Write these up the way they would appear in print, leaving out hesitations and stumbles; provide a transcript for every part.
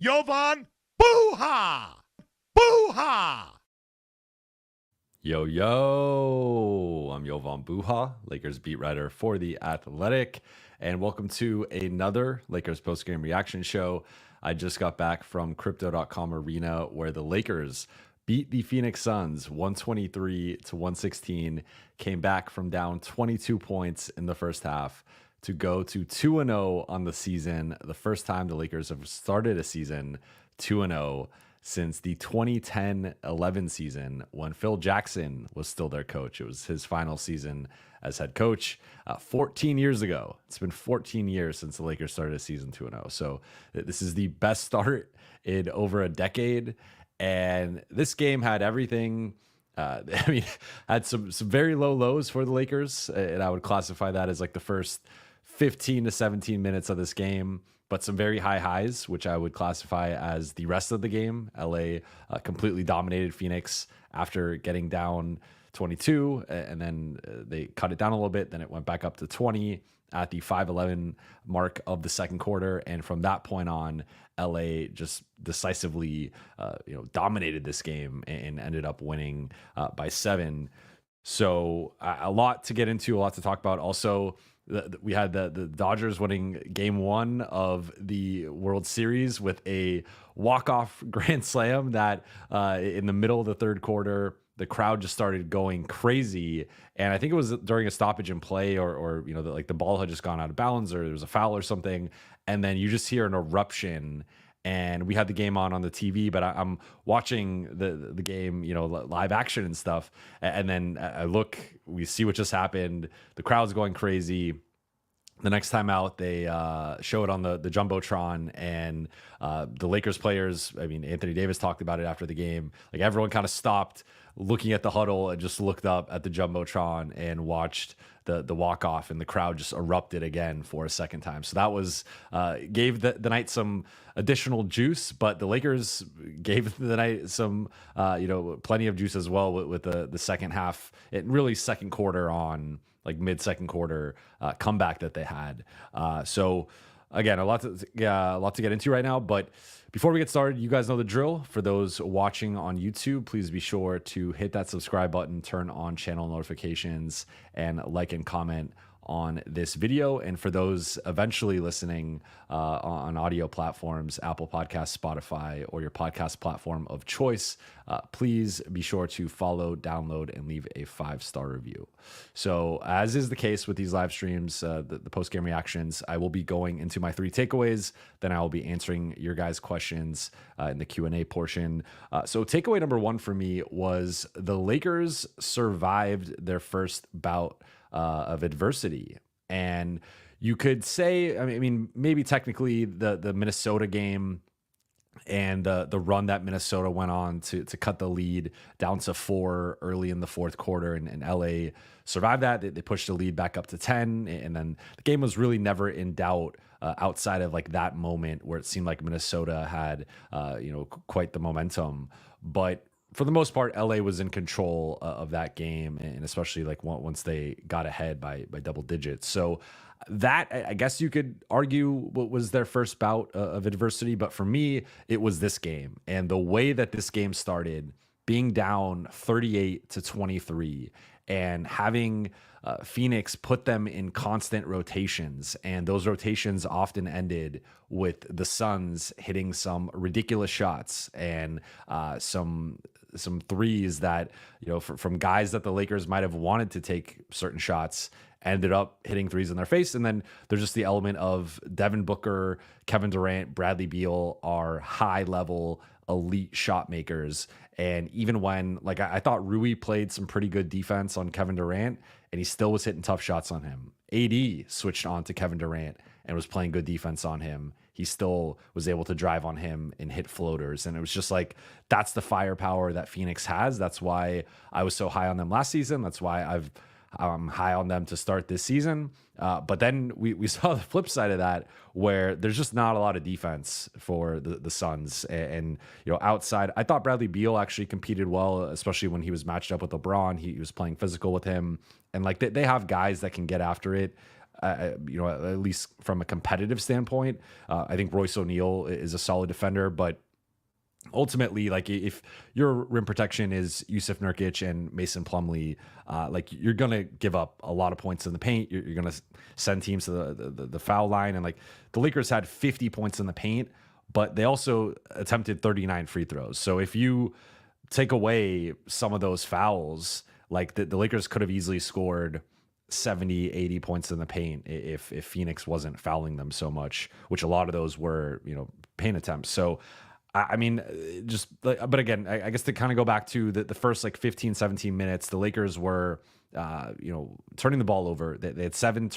Jovan, Buha! Buha! Yo, I'm Jovan Buha, Lakers beat writer for The Athletic, and welcome to another Lakers postgame reaction show. I just got back from Crypto.com Arena where the Lakers beat the Phoenix Suns 123-116, came back from down 22 points in the first half to go to 2-0 on the season, the first time the Lakers have started a season 2-0 since the 2010-11 season when Phil Jackson was still their coach. It was his final season as head coach 14 years ago. It's been 14 years since the Lakers started a season 2-0. So this is the best start in over a decade. And this game had everything. Had some very low lows for the Lakers. And I would classify that as like the first 15 to 17 minutes of this game, but some very high highs, which I would classify as the rest of the game. LA completely dominated Phoenix after getting down 22, and then they cut it down a little bit. Then it went back up to 20 at the 5:11 mark of the second quarter. And from that point on, LA just decisively dominated this game and ended up winning by 7. So a lot to get into, a lot to talk about. Also, we had the Dodgers winning game 1 of the World Series with a walk-off grand slam that in the middle of the third quarter, the crowd just started going crazy. And I think it was during a stoppage in play or the ball had just gone out of bounds or there was a foul or something. And then you just hear an eruption. And we had the game on the TV, but I'm watching the game, live action and stuff. And then I look, we see what just happened. The crowd's going crazy. The next time out, they show it on the Jumbotron, and the Lakers players, Anthony Davis talked about it after the game. Like, everyone kind of stopped looking at the huddle and just looked up at the Jumbotron and watched the walk-off, and the crowd just erupted again for a second time. So that was gave the night some additional juice, but the Lakers gave the night some plenty of juice as well with the second half, and really second quarter on, like mid-second quarter comeback that they had. So again, a lot to get into right now. But before we get started, you guys know the drill. For those watching on YouTube, please be sure to hit that subscribe button, turn on channel notifications, and like and comment on this video. And for those eventually listening on audio platforms, Apple Podcasts, Spotify, or your podcast platform of choice, please be sure to follow, download, and leave a 5-star review. So as is the case with these live streams, the post-game reactions, I will be going into my 3 takeaways. Then I will be answering your guys' questions in the Q&A portion. So takeaway number 1 for me was the Lakers survived their first bout of adversity. And you could say, maybe technically the Minnesota game and the run that Minnesota went on to cut the lead down to 4 early in the fourth quarter, and LA survived that. They pushed the lead back up to 10, and then the game was really never in doubt outside of like that moment where it seemed like Minnesota had quite the momentum. But for the most part, LA was in control of that game, and especially like once they got ahead by double digits. So that, I guess you could argue, what was their first bout of adversity. But for me, it was this game, and the way that this game started, being down 38-23, and having Phoenix put them in constant rotations, and those rotations often ended with the Suns hitting some ridiculous shots and some threes that, from guys that the Lakers might have wanted to take certain shots, ended up hitting threes in their face. And then there's just the element of Devin Booker, Kevin Durant, Bradley Beal are high level elite shot makers. And even when, like, I thought Rui played some pretty good defense on Kevin Durant, and he still was hitting tough shots on him. AD switched on to Kevin Durant and was playing good defense on him. He still was able to drive on him and hit floaters. And it was just like, that's the firepower that Phoenix has. That's why I was so high on them last season. That's why I'm high on them to start this season. But then we saw the flip side of that, where there's just not a lot of defense for the Suns. And outside, I thought Bradley Beal actually competed well, especially when he was matched up with LeBron. He was playing physical with him. And like they have guys that can get after it at least from a competitive standpoint. I think Royce O'Neal is a solid defender, but ultimately, like if your rim protection is Yusuf Nurkic and Mason Plumlee, like you're gonna give up a lot of points in the paint. You're gonna send teams to the foul line, and like the Lakers had 50 points in the paint, but they also attempted 39 free throws. So if you take away some of those fouls, like the Lakers could have easily scored 70, 80 points in the paint if Phoenix wasn't fouling them so much, which a lot of those were, paint attempts. So I mean, but again, I guess to kind of go back to the first like 15, 17 minutes, the Lakers were, turning the ball over. They had 7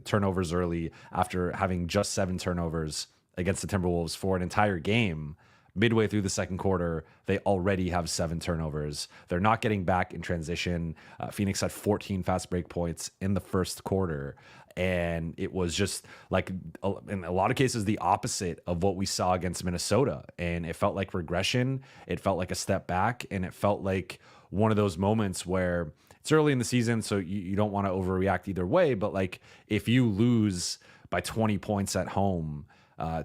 turnovers early after having just 7 turnovers against the Timberwolves for an entire game. Midway through the second quarter, they already have 7 turnovers. They're not getting back in transition. Phoenix had 14 fast break points in the first quarter. And it was just like, in a lot of cases, the opposite of what we saw against Minnesota. And it felt like regression. It felt like a step back. And it felt like one of those moments where it's early in the season, so you don't want to overreact either way. But like if you lose by 20 points at home,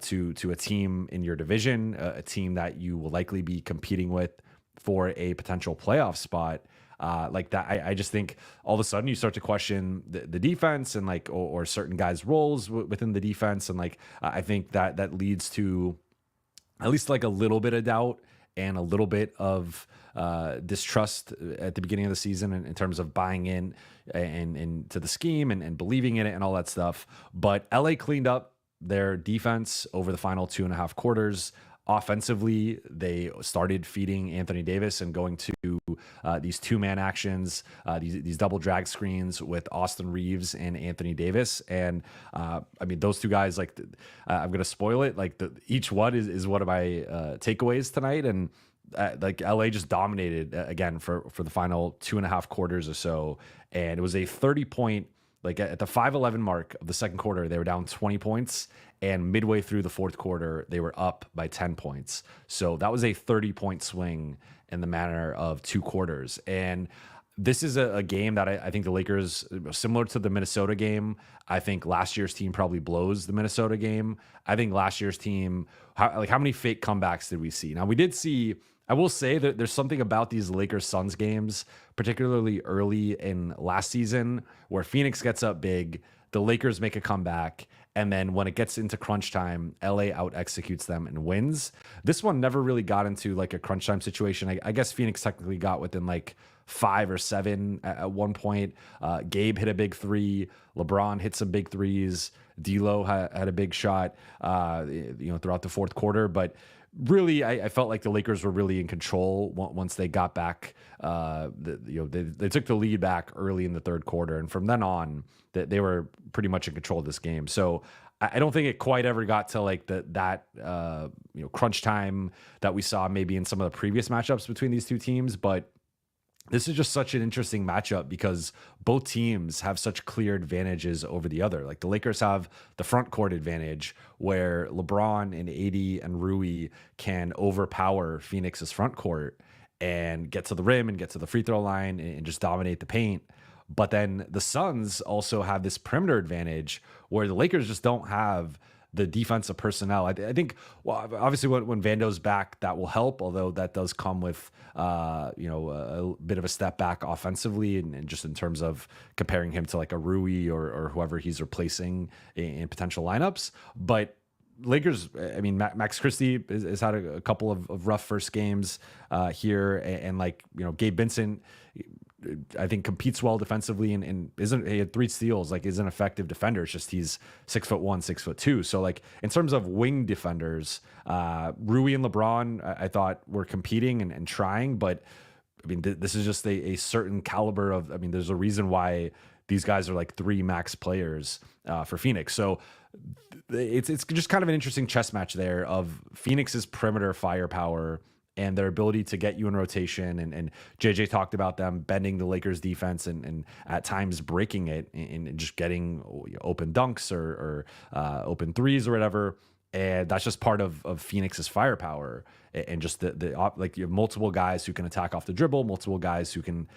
to a team in your division, a team that you will likely be competing with for a potential playoff spot, like that, I just think all of a sudden you start to question the defense and like or certain guys' roles within the defense, and like I think that leads to at least like a little bit of doubt and a little bit of distrust at the beginning of the season in terms of buying in and to the scheme and believing in it and all that stuff. But LA cleaned up their defense over the final 2.5 quarters. Offensively, they started feeding Anthony Davis and going to these 2-man actions, these double drag screens with Austin Reaves and Anthony Davis. And I mean, those two guys, like, I'm going to spoil it. Like, each one is one of my takeaways tonight. And like LA just dominated again for the final 2.5 quarters or so. And it was a 30-point. Like at the 5:11 mark of the second quarter, they were down 20 points. And midway through the fourth quarter, they were up by 10 points. So that was a 30-point swing in the manner of 2 quarters. And this is a game that I think the Lakers, similar to the Minnesota game, I think last year's team probably blows the Minnesota game. I think last year's team, how many fake comebacks did we see? Now, we did see, I will say that there's something about these Lakers-Suns games, particularly early in last season, where Phoenix gets up big, the Lakers make a comeback, and then when it gets into crunch time, LA out-executes them and wins. This one never really got into like a crunch time situation. I guess Phoenix technically got within like 5 or 7 at one point. Gabe hit a big 3. LeBron hit some big 3s. D'Lo had a big shot, throughout the fourth quarter, but really, I felt like the Lakers were really in control once they got back. They took the lead back early in the third quarter, and from then on, they were pretty much in control of this game. So I don't think it quite ever got to like that crunch time that we saw maybe in some of the previous matchups between these two teams, but this is just such an interesting matchup because both teams have such clear advantages over the other. Like the Lakers have the front court advantage where LeBron and AD and Rui can overpower Phoenix's front court and get to the rim and get to the free throw line and just dominate the paint. But then the Suns also have this perimeter advantage where the Lakers just don't have the defensive personnel. I think, well, obviously when Vando's back, that will help, although that does come with, a bit of a step back offensively and just in terms of comparing him to like a Rui or whoever he's replacing in potential lineups. But Lakers, I mean, Max Christie has had a couple of rough first games here. And Gabe Vincent, I think competes well defensively and he had 3 steals, like is an effective defender. It's just he's 6'1", 6'2". So like in terms of wing defenders, Rui and LeBron, I thought were competing and trying, but I mean, this is just a certain caliber of, I mean, there's a reason why these guys are like 3 max players for Phoenix. So it's just kind of an interesting chess match there of Phoenix's perimeter firepower and their ability to get you in rotation. And JJ talked about them bending the Lakers defense and at times breaking it and just getting open dunks or open threes or whatever. And that's just part of Phoenix's firepower, and just like you have multiple guys who can attack off the dribble, multiple guys who can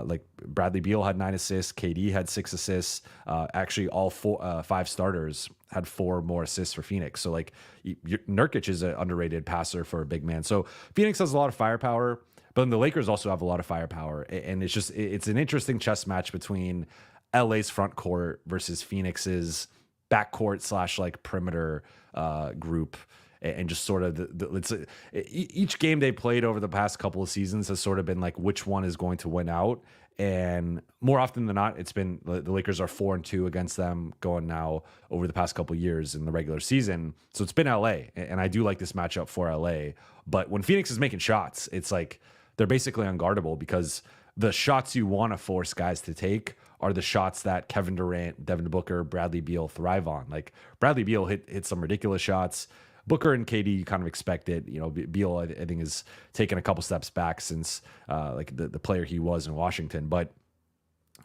like Bradley Beal had 9 assists, KD had 6 assists. Actually, all 5 starters had 4 more assists for Phoenix. So like Nurkic is an underrated passer for a big man. So Phoenix has a lot of firepower, but then the Lakers also have a lot of firepower, and it's an interesting chess match between LA's front court versus Phoenix's backcourt / like perimeter group, and just sort of each game they played over the past couple of seasons has sort of been like which one is going to win out. And more often than not, it's been the Lakers are 4-2 against them going now over the past couple of years in the regular season. So it's been LA, and I do like this matchup for LA. But when Phoenix is making shots, it's like they're basically unguardable, because the shots you want to force guys to take are the shots that Kevin Durant, Devin Booker, Bradley Beal thrive on. Like Bradley Beal hit some ridiculous shots. Booker and KD, you kind of expect it. You know, Beal, I think, has taken a couple steps back since like the player he was in Washington. But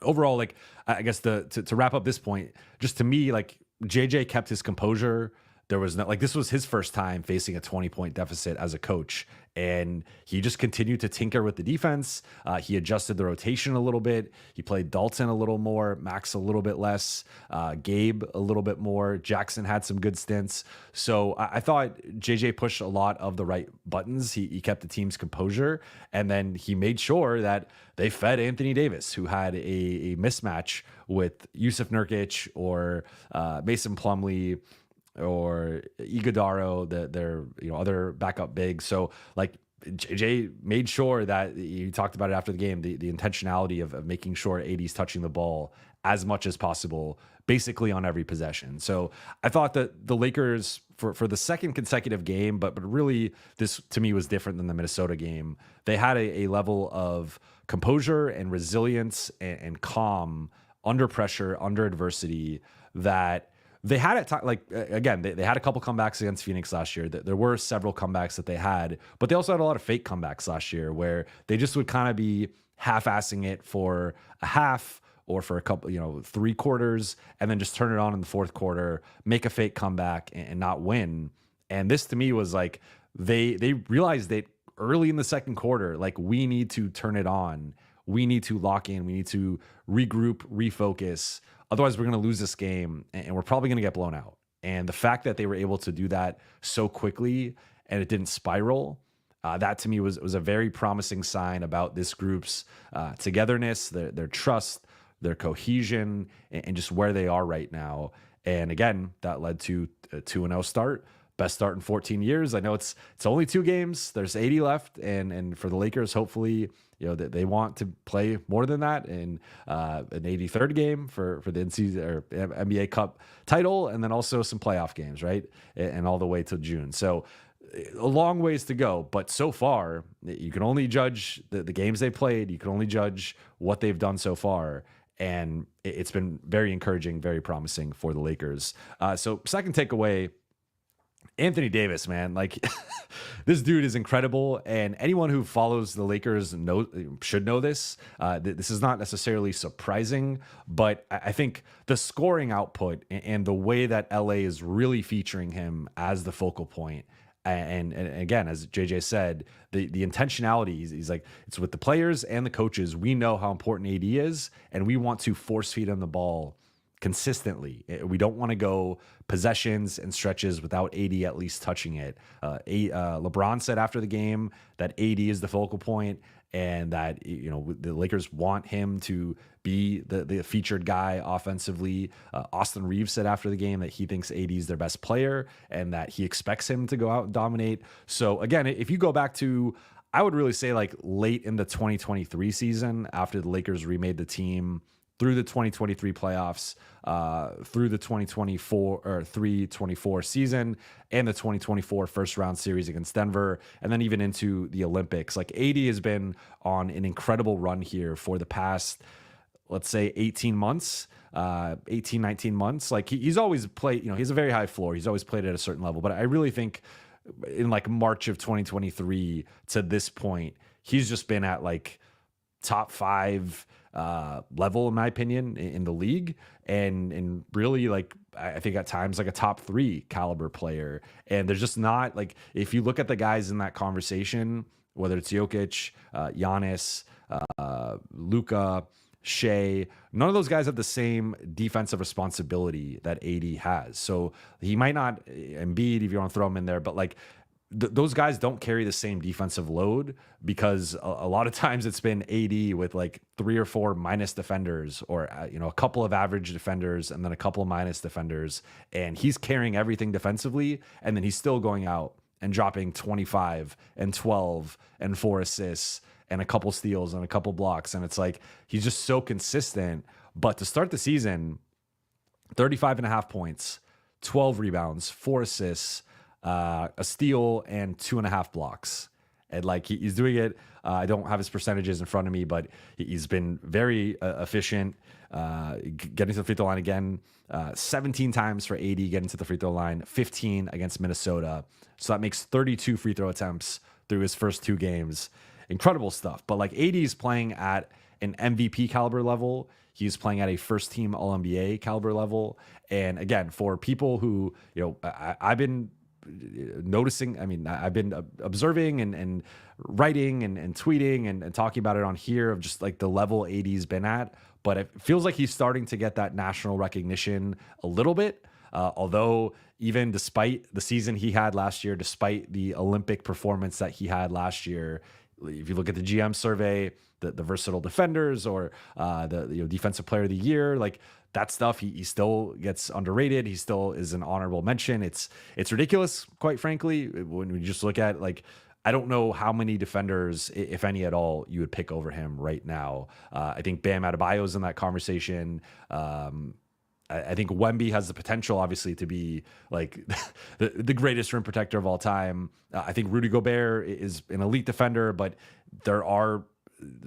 overall, like I guess to wrap up this point, just to me, like JJ kept his composure. There was no, like, this was his first time facing a 20-point deficit as a coach, and he just continued to tinker with the defense. He adjusted the rotation a little bit. He played Dalton a little more, Max a little bit less, Gabe a little bit more. Jackson had some good stints. So I thought JJ pushed a lot of the right buttons. He kept the team's composure, and then he made sure that they fed Anthony Davis, who had a mismatch with Yusuf Nurkic or Mason Plumlee or Iguodaro, their other backup bigs. So like JJ made sure that, he talked about it after the game, the intentionality of making sure AD's touching the ball as much as possible, basically on every possession. So I thought that the Lakers for the second consecutive game, but really this to me was different than the Minnesota game. They had a level of composure and resilience and calm under pressure, under adversity, that they had at time, like again, they had a couple comebacks against Phoenix last year. There were several comebacks that they had, but they also had a lot of fake comebacks last year where they just would kind of be half-assing it for a half or for a couple, 3 quarters, and then just turn it on in the fourth quarter, make a fake comeback and not win. And this to me was like, they realized that early in the second quarter, like, we need to turn it on. We need to lock in. We need to regroup, refocus. Otherwise, we're going to lose this game, and we're probably going to get blown out. And the fact that they were able to do that so quickly and it didn't spiral, that to me was a very promising sign about this group's togetherness, their trust, their cohesion, and just where they are right now. And again, that led to a 2-0 start. Best start in 14 years. I know it's only 2 games. There's 80 left, and for the Lakers, hopefully, they want to play more than that in an 83rd game for the in-season or NBA Cup title, and then also some playoff games, right? And all the way to June. So a long ways to go, but so far you can only judge the games they played. You can only judge what they've done so far. And it's been very encouraging, very promising for the Lakers. So second takeaway, Anthony Davis, man, like this dude is incredible, and anyone who follows the Lakers should know this. This is not necessarily surprising, but I think the scoring output and the way that LA is really featuring him as the focal point, and again, as JJ said, the intentionality, he's like, it's with the players and the coaches. We know how important AD is, and we want to force feed him the ball consistently. We don't want to go possessions and stretches without AD at least touching it. LeBron said after the game that AD is the focal point, and that the Lakers want him to be the featured guy offensively. Austin Reaves said after the game that he thinks AD is their best player and that he expects him to go out and dominate. So again, if you go back to, I would really say, like, late in the 2023 season, after the Lakers remade the team, through the 2023 playoffs, through the 2024 season, and the 2024 first round series against Denver, and then even into the Olympics. Like, AD has been on an incredible run here for the past, let's say, 18 months, 19 months. Like, he's always played, he has a very high floor. He's always played at a certain level. But I really think in like March of 2023 to this point, he's just been at like top 5 level, in my opinion, in the league, and really, like, I think at times like a top 3 caliber player. And there's just not, like, if you look at the guys in that conversation, whether it's Jokic, Giannis, Luka, Shea, none of those guys have the same defensive responsibility that AD has. So he might not, Embiid, if you want to throw him in there, but like those guys don't carry the same defensive load, because a lot of times it's been AD with like 3 or 4 minus defenders, or a couple of average defenders and then a couple of minus defenders, and he's carrying everything defensively, and then he's still going out and dropping 25 and 12 and 4 assists and a couple steals and a couple blocks. And it's like, he's just so consistent. But to start the season, 35.5 points, 12 rebounds, 4 assists, a steal, and 2.5 blocks. And like, he's doing it. I don't have his percentages in front of me, but he's been very efficient, getting to the free throw line again, 17 times for AD getting to the free throw line, 15 against Minnesota. So that makes 32 free throw attempts through his first 2 games. Incredible stuff. But like, AD is playing at an MVP caliber level. He's playing at a first team All-NBA caliber level. And again, for people who, I've been noticing, I've been observing and writing and tweeting and talking about it on here, of just like the level AD's been at. But it feels like he's starting to get that national recognition a little bit. Although even despite the season he had last year, despite the Olympic performance that he had last year, if you look at the GM survey, the versatile defenders, or the defensive player of the year, like that stuff, he still gets underrated. He still is an honorable mention. It's ridiculous, quite frankly, when we just look at, like, I don't know how many defenders, if any at all, you would pick over him right now. I think Bam Adebayo's in that conversation. I think Wemby has the potential, obviously, to be like the greatest rim protector of all time. I think Rudy Gobert is an elite defender, but there are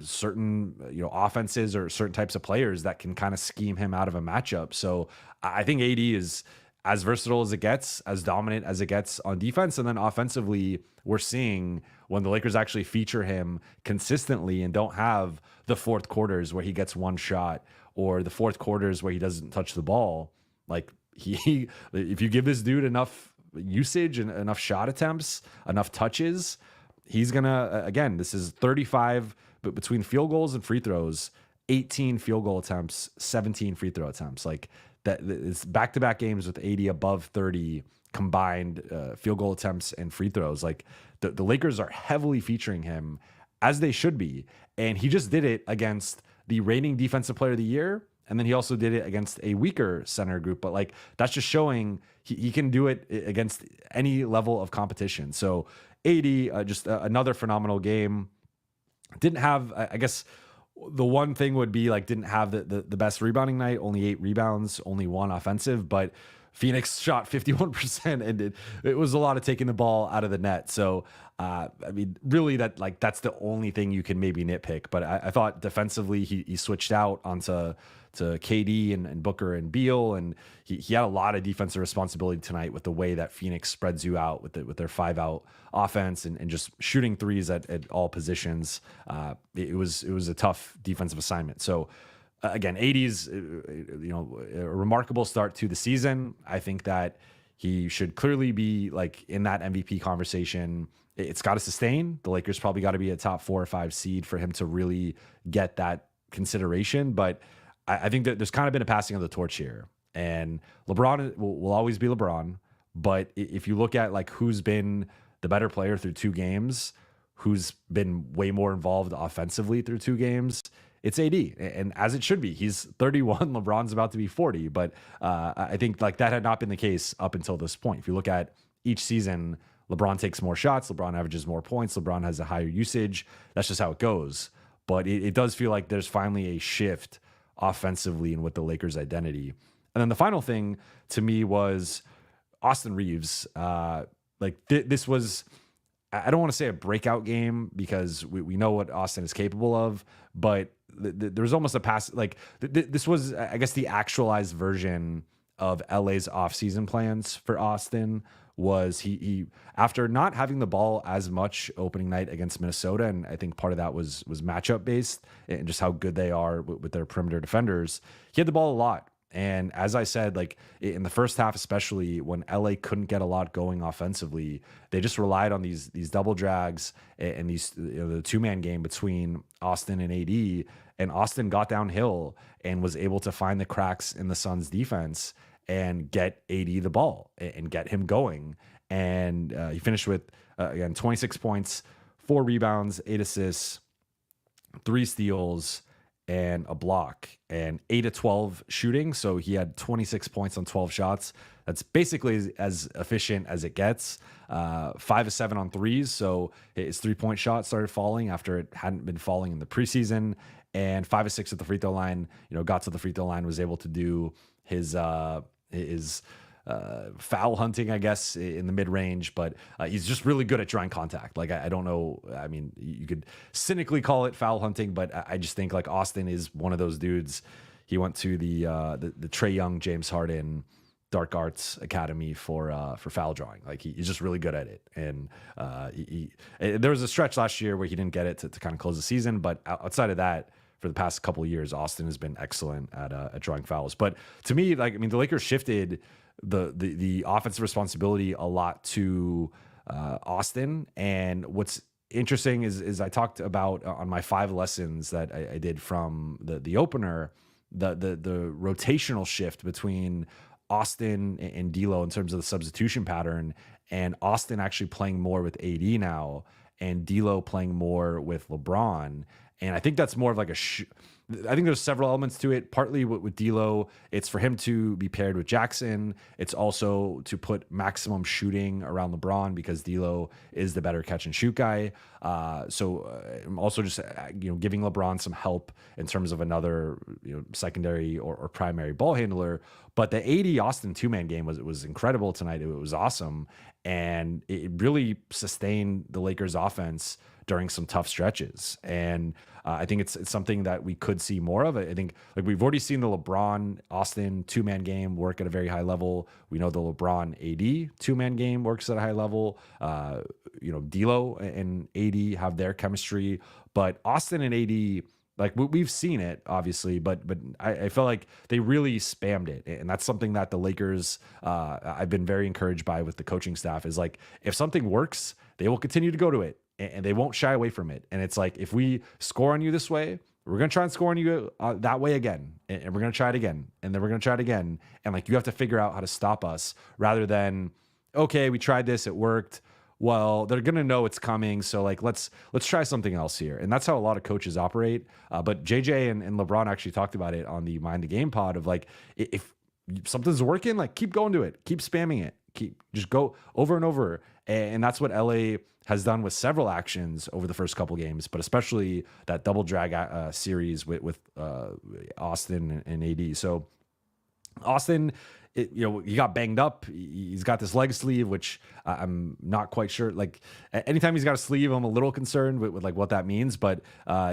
certain offenses or certain types of players that can kind of scheme him out of a matchup. So I think AD is as versatile as it gets, as dominant as it gets on defense. And then offensively, we're seeing when the Lakers actually feature him consistently and don't have the fourth quarters where he gets one shot, or the fourth quarters where he doesn't touch the ball. Like, if you give this dude enough usage and enough shot attempts, enough touches, he's gonna, again, this is 35, but between field goals and free throws, 18 field goal attempts, 17 free throw attempts. Like, that, it's back-to-back games with 80 above 30 combined field goal attempts and free throws. Like, the Lakers are heavily featuring him, as they should be. And he just did it against the reigning defensive player of the year. And then he also did it against a weaker center group. But like, that's just showing he can do it against any level of competition. So AD, just another phenomenal game. Didn't have, I guess, the one thing would be like, didn't have the best rebounding night, only 8 rebounds, only 1 offensive, but Phoenix shot 51%, and it was a lot of taking the ball out of the net. So, really, that's the only thing you can maybe nitpick. But I thought defensively, he switched out onto KD and Booker and Beal, and he had a lot of defensive responsibility tonight with the way that Phoenix spreads you out with their 5-out offense and just shooting threes at all positions. It was a tough defensive assignment. So, again, AD's a remarkable start to the season. I think that he should clearly be like in that MVP conversation. It's got to sustain. The Lakers probably got to be a top 4 or 5 seed for him to really get that consideration. But I think that there's kind of been a passing of the torch here. And LeBron will always be LeBron. But if you look at like who's been the better player through 2 games, who's been way more involved offensively through 2 games, it's AD, and as it should be. He's 31. LeBron's about to be 40, but I think like that had not been the case up until this point. If you look at each season, LeBron takes more shots, LeBron averages more points, LeBron has a higher usage. That's just how it goes. But it does feel like there's finally a shift offensively in with the Lakers' identity. And then the final thing to me was Austin Reaves. This was, I don't want to say a breakout game because we know what Austin is capable of, but there was almost a pass. Like this was, I guess, the actualized version of LA's offseason plans for Austin, was he after not having the ball as much opening night against Minnesota, and I think part of that was matchup based and just how good they are with their perimeter defenders. He had the ball a lot. And as I said, like in the first half, especially when LA couldn't get a lot going offensively, they just relied on these double drags and these the 2-man game between Austin and AD. And Austin got downhill and was able to find the cracks in the Suns' defense and get AD the ball and get him going. And he finished with again 26 points, 4 rebounds, 8 assists, 3 steals, and a block, and 8 of 12 shooting. So he had 26 points on 12 shots. That's basically as efficient as it gets. 5 of 7 on threes. So his 3-point shot started falling after it hadn't been falling in the preseason. And 5 of 6 at the free throw line. Got to the free throw line, was able to do his foul hunting, I guess, in the mid range, but he's just really good at drawing contact. Like, I don't know. I mean, you could cynically call it foul hunting, but I just think like Austin is one of those dudes. He went to the Trae Young, James Harden Dark Arts Academy for foul drawing. Like he's just really good at it. And there was a stretch last year where he didn't get it to kind of close the season, but outside of that, for the past couple of years, Austin has been excellent at drawing fouls. But to me, like, I mean, the Lakers shifted the offensive responsibility a lot to Austin. And what's interesting is I talked about on my 5 lessons that I did from the opener, the rotational shift between Austin and D'Lo in terms of the substitution pattern, and Austin actually playing more with AD now, and D'Lo playing more with LeBron. And I think that's more of like I think there's several elements to it. Partly with D'Lo, it's for him to be paired with Jackson. It's also to put maximum shooting around LeBron because D'Lo is the better catch and shoot guy. So also just giving LeBron some help in terms of another secondary or primary ball handler. But the AD Austin 2-man game was incredible tonight. It was awesome, and it really sustained the Lakers' offense during some tough stretches. And I think it's something that we could see more of. I think like we've already seen the LeBron Austin 2-man game work at a very high level. We know the LeBron AD 2-man game works at a high level. D'Lo and AD have their chemistry, but Austin and AD, like we've seen it obviously, but I felt like they really spammed it. And that's something that the Lakers, I've been very encouraged by with the coaching staff, is like, if something works, they will continue to go to it and they won't shy away from it. And it's like, if we score on you this way, we're going to try and score on you that way again. And we're going to try it again. And then we're going to try it again. And like, you have to figure out how to stop us rather than, okay, we tried this, it worked. Well, they're going to know it's coming. So like, let's try something else here. And that's how a lot of coaches operate. But JJ and LeBron actually talked about it on the Mind the Game pod of like, if something's working, like keep going to it, keep spamming it, just go over and over. And that's what LA has done with several actions over the first couple games, but especially that double drag series with Austin and AD. So Austin, he got banged up. He's got this leg sleeve, which I'm not quite sure. Like anytime he's got a sleeve, I'm a little concerned with like what that means. But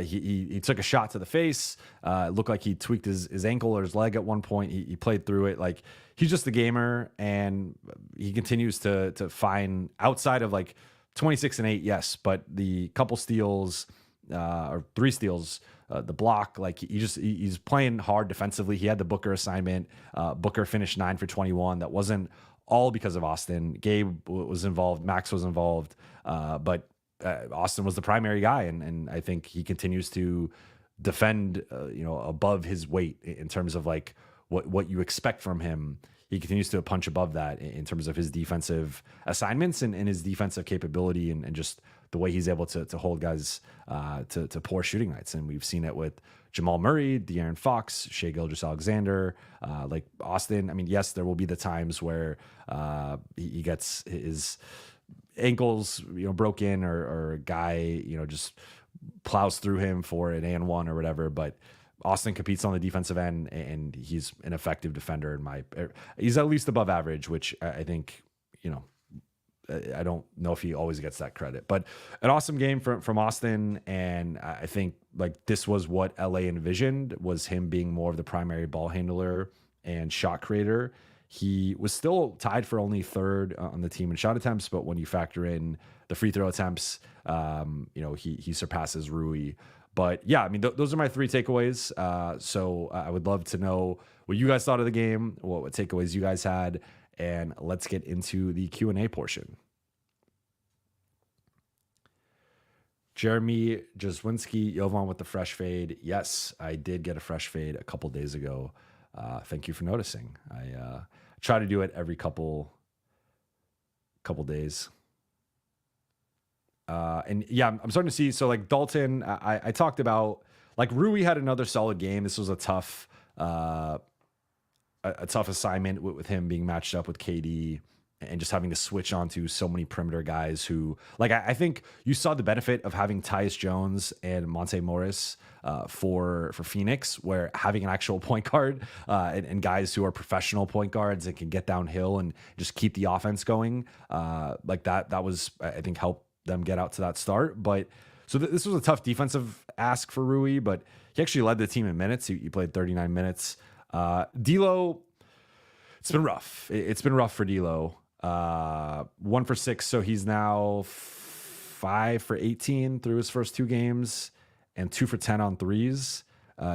he took a shot to the face. It looked like he tweaked his ankle or his leg at one point. He played through it. Like he's just a gamer, and he continues to find outside of like 26 and 8, yes, but the couple steals or 3 steals. The block, like he's playing hard defensively. He had the Booker assignment. Booker finished 9 for 21. That wasn't all because of Austin. Gabe was involved. Max was involved. But Austin was the primary guy. And I think he continues to defend, above his weight in terms of like what you expect from him. He continues to punch above that in terms of his defensive assignments and his defensive capability and just the way he's able to hold guys to poor shooting nights. And we've seen it with Jamal Murray, De'Aaron Fox, Shai Gilgeous-Alexander, like Austin. I mean, yes, there will be the times where he gets his ankles, broken or a guy, just plows through him for an and one or whatever. But Austin competes on the defensive end, and he's an effective defender. He's at least above average, which I think, I don't know if he always gets that credit, but an awesome game from Austin. And I think like this was what LA envisioned, was him being more of the primary ball handler and shot creator. He was still tied for only third on the team in shot attempts, but when you factor in the free throw attempts, he surpasses Rui. But yeah, I mean, those are my 3 takeaways. So I would love to know what you guys thought of the game, what takeaways you guys had, and let's get into the Q&A portion. Jeremy Jaswinski, Jovan with the fresh fade. Yes, I did get a fresh fade a couple days ago. Thank you for noticing. I try to do it every couple days. And yeah, I'm starting to see. So like Dalton, I talked about, like, Rui had another solid game. This was a tough assignment with him being matched up with KD and just having to switch onto so many perimeter guys who, like, I think you saw the benefit of having Tyus Jones and Monte Morris for Phoenix, where having an actual point guard and guys who are professional point guards and can get downhill and just keep the offense going, like that was, I think, helped them get out to that start. But so this was a tough defensive ask for Rui, but he actually led the team in minutes. He played 39 minutes. D'Lo, it's been rough. It's been rough for D'Lo. 1 for 6, so he's now 5 for 18 through his first 2 games and 2 for 10 on threes.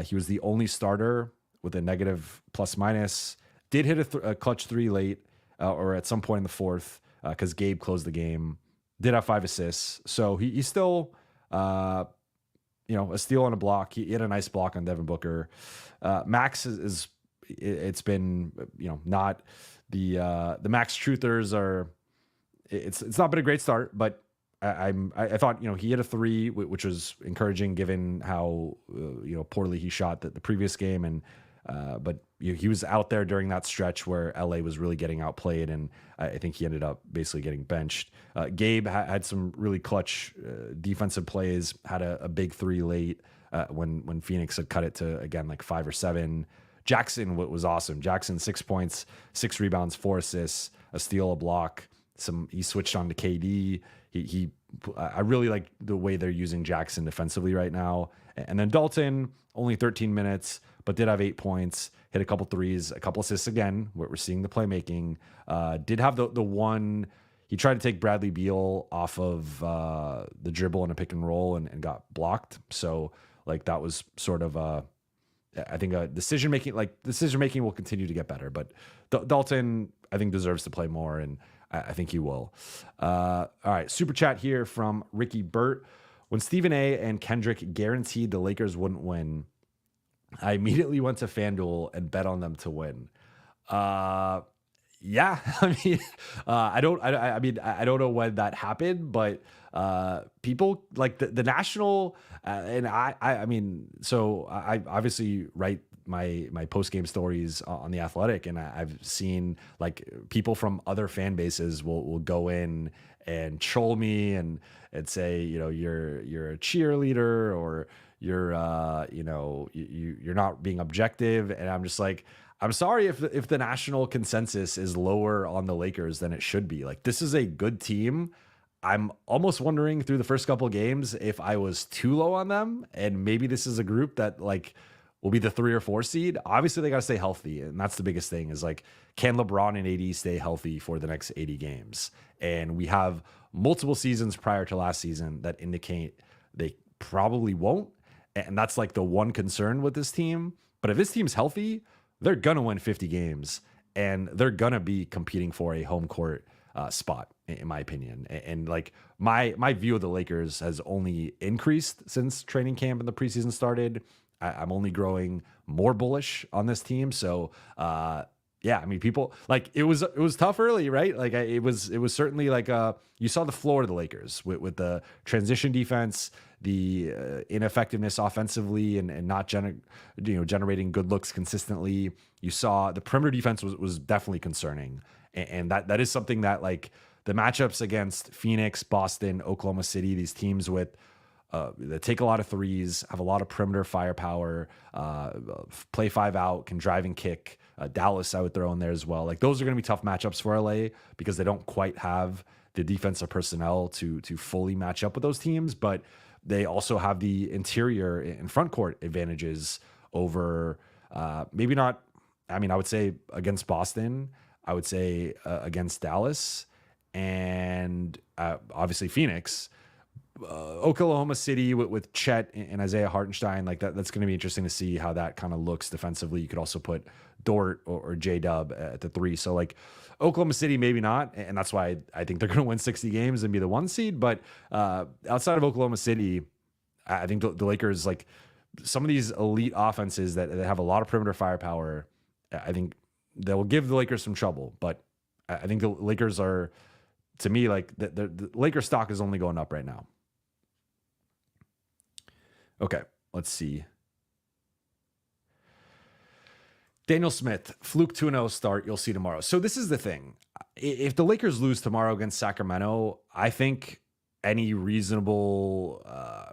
He was the only starter with a negative plus minus. Did hit a clutch 3 late or at some point in the fourth because Gabe closed the game. Did have 5 assists, so he's still a steal and a block. He had a nice block on Devin Booker. Max it's been not the Max truthers are. It's not been a great start, but I thought he hit a 3, which was encouraging given how poorly he shot the previous game, and but he was out there during that stretch where LA was really getting outplayed, and I think he ended up basically getting benched. Gabe had some really clutch defensive plays, had a big 3 late when Phoenix had cut it to, again, like 5 or 7. Jackson was awesome. Jackson, 6 points, 6 rebounds, 4 assists, a steal, a block. He switched on to KD. I really like the way they're using Jackson defensively right now. And then Dalton, only 13 minutes, but did have 8 points, hit a couple threes, a couple assists again. We're seeing the playmaking. Did have the one, he tried to take Bradley Beal off of the dribble in a pick and roll and got blocked. So like that was sort of I think decision making will continue to get better, but Dalton, I think, deserves to play more, and I think he will. All right, super chat here from Ricky Burt. When Stephen A. and Kendrick guaranteed the Lakers wouldn't win, I immediately went to FanDuel and bet on them to win. Yeah, I mean, I don't know when that happened, but people like the national, and I mean, so I obviously write my post game stories on The Athletic, and I've seen like people from other fan bases will go in and troll me and say, you're a cheerleader, or you're you're not being objective, and I'm just like, I'm sorry if the national consensus is lower on the Lakers than it should be. Like, this is a good team. I'm almost wondering through the first couple games if I was too low on them, and maybe this is a group that like will be the 3 or 4 seed. Obviously, they got to stay healthy, and that's the biggest thing. Is like, can LeBron and AD stay healthy for the next 80 games? And we have multiple seasons prior to last season that indicate they probably won't, and that's like the one concern with this team. But if this team's healthy, they're going to win 50 games, and they're going to be competing for a home court spot, in my opinion. And like my view of the Lakers has only increased since training camp and the preseason started. I'm only growing more bullish on this team. So yeah, I mean, people like it was tough early, right? Like it was certainly like you saw the floor of the Lakers with the transition defense, the ineffectiveness offensively, and not generating good looks consistently. You saw the perimeter defense was definitely concerning, and that is something that, like, the matchups against Phoenix, Boston, Oklahoma City, these teams with that take a lot of threes, have a lot of perimeter firepower, play 5 out, can drive and kick. Dallas, I would throw in there as well. Like, those are going to be tough matchups for LA because they don't quite have the defensive personnel to fully match up with those teams, but they also have the interior and front court advantages over maybe not. I mean, I would say against Boston, I would say against Dallas and obviously Phoenix. Oklahoma City with Chet and Isaiah Hartenstein, like that's going to be interesting to see how that kind of looks defensively. You could also put Dort or J Dub at the 3. So like Oklahoma City, maybe not. And that's why I think they're going to win 60 games and be the 1 seed. But outside of Oklahoma City, I think the Lakers, like some of these elite offenses that have a lot of perimeter firepower, I think they will give the Lakers some trouble. But I think the Lakers are, to me, like the Lakers stock is only going up right now. Okay, let's see. Daniel Smith, fluke 2-0 start. You'll see tomorrow. So this is the thing. If the Lakers lose tomorrow against Sacramento, I think any reasonable,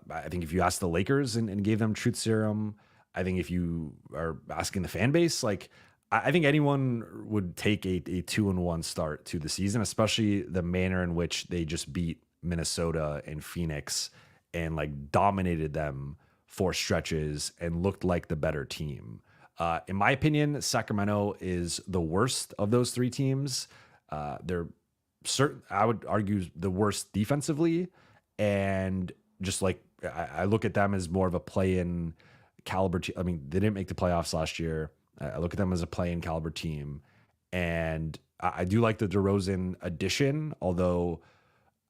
I think if you ask the Lakers and gave them truth serum, I think if you are asking the fan base, like I think anyone would take a 2-1 start to the season, especially the manner in which they just beat Minnesota and Phoenix and like dominated them for stretches and looked like the better team. In my opinion, Sacramento is the worst of those 3 teams. They're certain, I would argue, the worst defensively, and just like I look at them as more of a play-in caliber team. I mean, they didn't make the playoffs last year. I look at them as a play-in caliber team, and I do like the DeRozan addition, although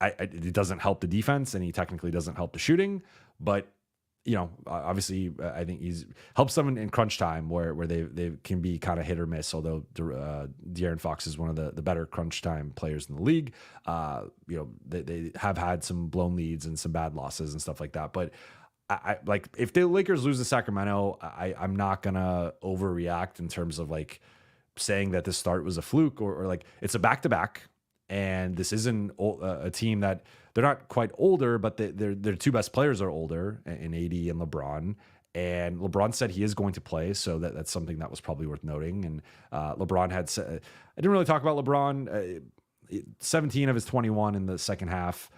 it doesn't help the defense, and he technically doesn't help the shooting. But you know, obviously, I think he's helps them in crunch time where they can be kind of hit or miss. Although De'Aaron Fox is one of the better crunch time players in the league. You know, they have had some blown leads and some bad losses and stuff like that. But I like if the Lakers lose to Sacramento, I'm not gonna overreact in terms of like saying that this start was a fluke or like it's a back-to-back. And this isn't a team that they're not quite older, but their 2 best players are older in AD and LeBron. And LeBron said he is going to play, so that's something that was probably worth noting. And LeBron had said, I didn't really talk about LeBron. 17 of his 21 in the second half,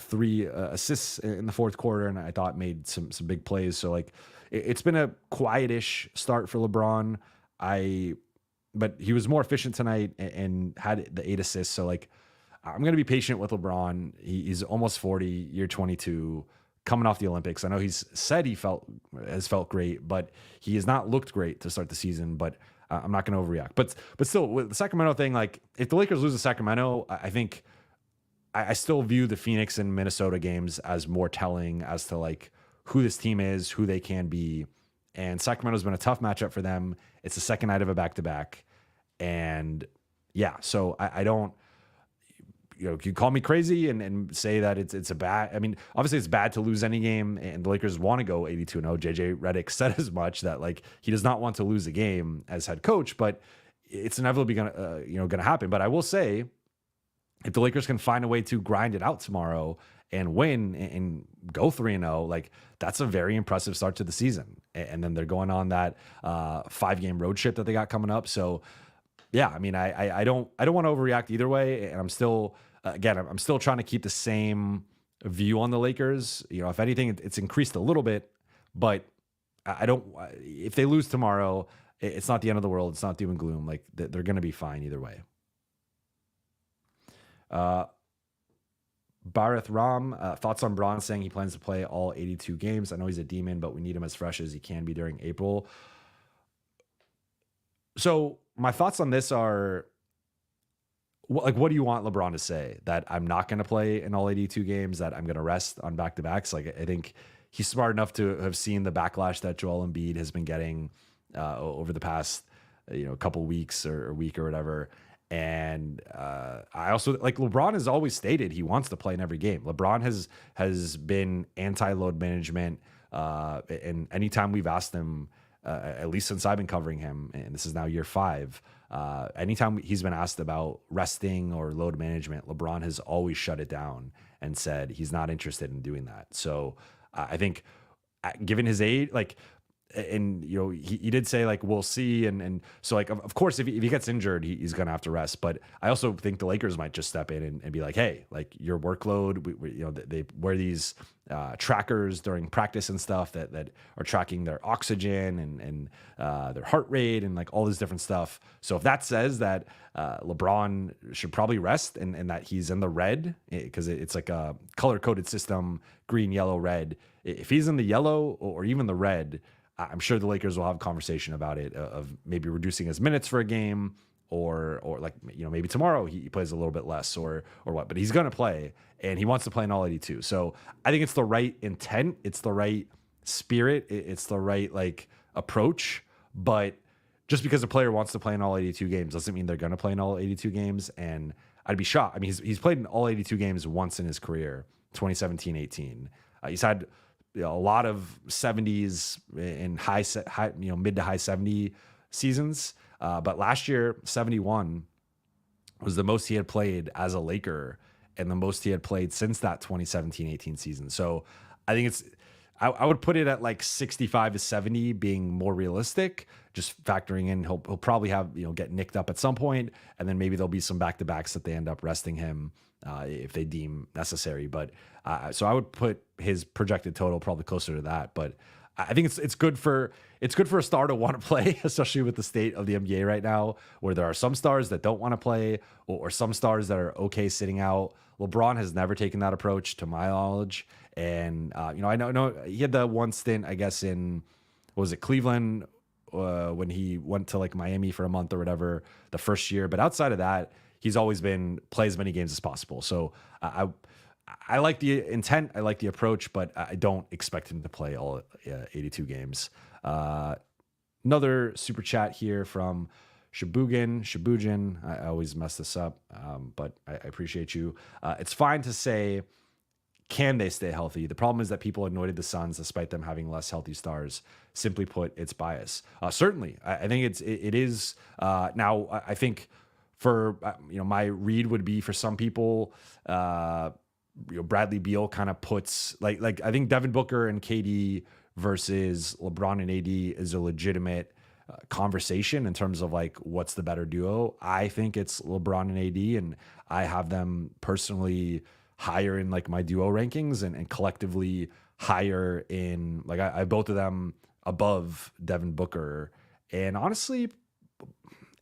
3 assists in the fourth quarter, and I thought made some big plays. So like it's been a quietish start for LeBron. But he was more efficient tonight and had the 8 assists. So like, I'm going to be patient with LeBron. He's almost 40, year 22, coming off the Olympics. I know he's said has felt great, but he has not looked great to start the season. But I'm not going to overreact. But still, with the Sacramento thing, like if the Lakers lose to Sacramento, I think I still view the Phoenix and Minnesota games as more telling as to like who this team is, who they can be. And Sacramento's been a tough matchup for them. It's the second night of a back-to-back. And yeah, so I don't, you know, you call me crazy and say that it's a bad, I mean, obviously it's bad to lose any game and the Lakers want to go 82-0. JJ Redick said as much that like he does not want to lose a game as head coach, but it's inevitably gonna happen. But I will say, if the Lakers can find a way to grind it out tomorrow and win and go 3-0, like that's a very impressive start to the season. And then they're going on that 5-game road trip that they got coming up. So yeah, I mean, I don't want to overreact either way. And I'm still, again, I'm still trying to keep the same view on the Lakers. You know, if anything, it's increased a little bit, but I don't, if they lose tomorrow, it's not the end of the world. It's not doom and gloom. Like they're going to be fine either way. Bhareth Ram, thoughts on Braun saying he plans to play all 82 games. I know he's a demon, but we need him as fresh as he can be during April. So my thoughts on this are, like, what do you want LeBron to say? That I'm not going to play in all 82 games, that I'm going to rest on back-to-backs? Like, I think he's smart enough to have seen the backlash that Joel Embiid has been getting over the past, couple weeks or week or whatever. And I also, like, LeBron has always stated he wants to play in every game. LeBron has been anti-load management. And anytime we've asked him, at least since I've been covering him, and this is now year 5, anytime he's been asked about resting or load management, LeBron has always shut it down and said he's not interested in doing that. So I think given his age, like, and he did say like we'll see, and so like of course if he gets injured he's gonna have to rest, but I also think the Lakers might just step in and be like, hey, like your workload, they wear these trackers during practice and stuff that are tracking their oxygen and their heart rate and like all this different stuff. So if that says that LeBron should probably rest and that he's in the red, because it's like a color coded system, green, yellow, red. If he's in the yellow or even the red, I'm sure the Lakers will have a conversation about it of maybe reducing his minutes for a game, or like maybe tomorrow he plays a little bit less or what. But he's going to play, and he wants to play in all 82. So I think it's the right intent, it's the right spirit, it's the right like approach. But just because a player wants to play in all 82 games doesn't mean they're going to play in all 82 games. And I'd be shocked. I mean, he's played in all 82 games once in his career, 2017-18. He's had a lot of 70s in high mid to high 70 seasons. But last year, 71 was the most he had played as a Laker and the most he had played since that 2017-18 season. So I think I would put it at like 65 to 70 being more realistic, just factoring in he'll probably have, get nicked up at some point, and then maybe there'll be some back-to-backs that they end up resting him if they deem necessary. But so I would put his projected total probably closer to that. But I think it's good for a star to want to play, especially with the state of the NBA right now, where there are some stars that don't want to play or some stars that are okay sitting out. LeBron has never taken that approach, to my knowledge. And I know he had the one stint, I guess, in what was it, Cleveland, when he went to like Miami for a month or whatever the first year. But outside of that, he's always been play as many games as possible. So I like the intent, I like the approach, but I don't expect him to play all 82 games. Another super chat here from Shibugin. I always mess this up, but I appreciate you. It's fine to say, can they stay healthy? The problem is that people anointed the Suns despite them having less healthy stars. Simply put, it's bias. Certainly, I think it is. Now, I think for my read would be for some people, Bradley Beal kind of puts like I think Devin Booker and KD versus LeBron and AD is a legitimate conversation in terms of like what's the better duo. I think it's LeBron and AD, and I have them personally higher in like my duo rankings and collectively higher in like I both of them above Devin Booker. And honestly,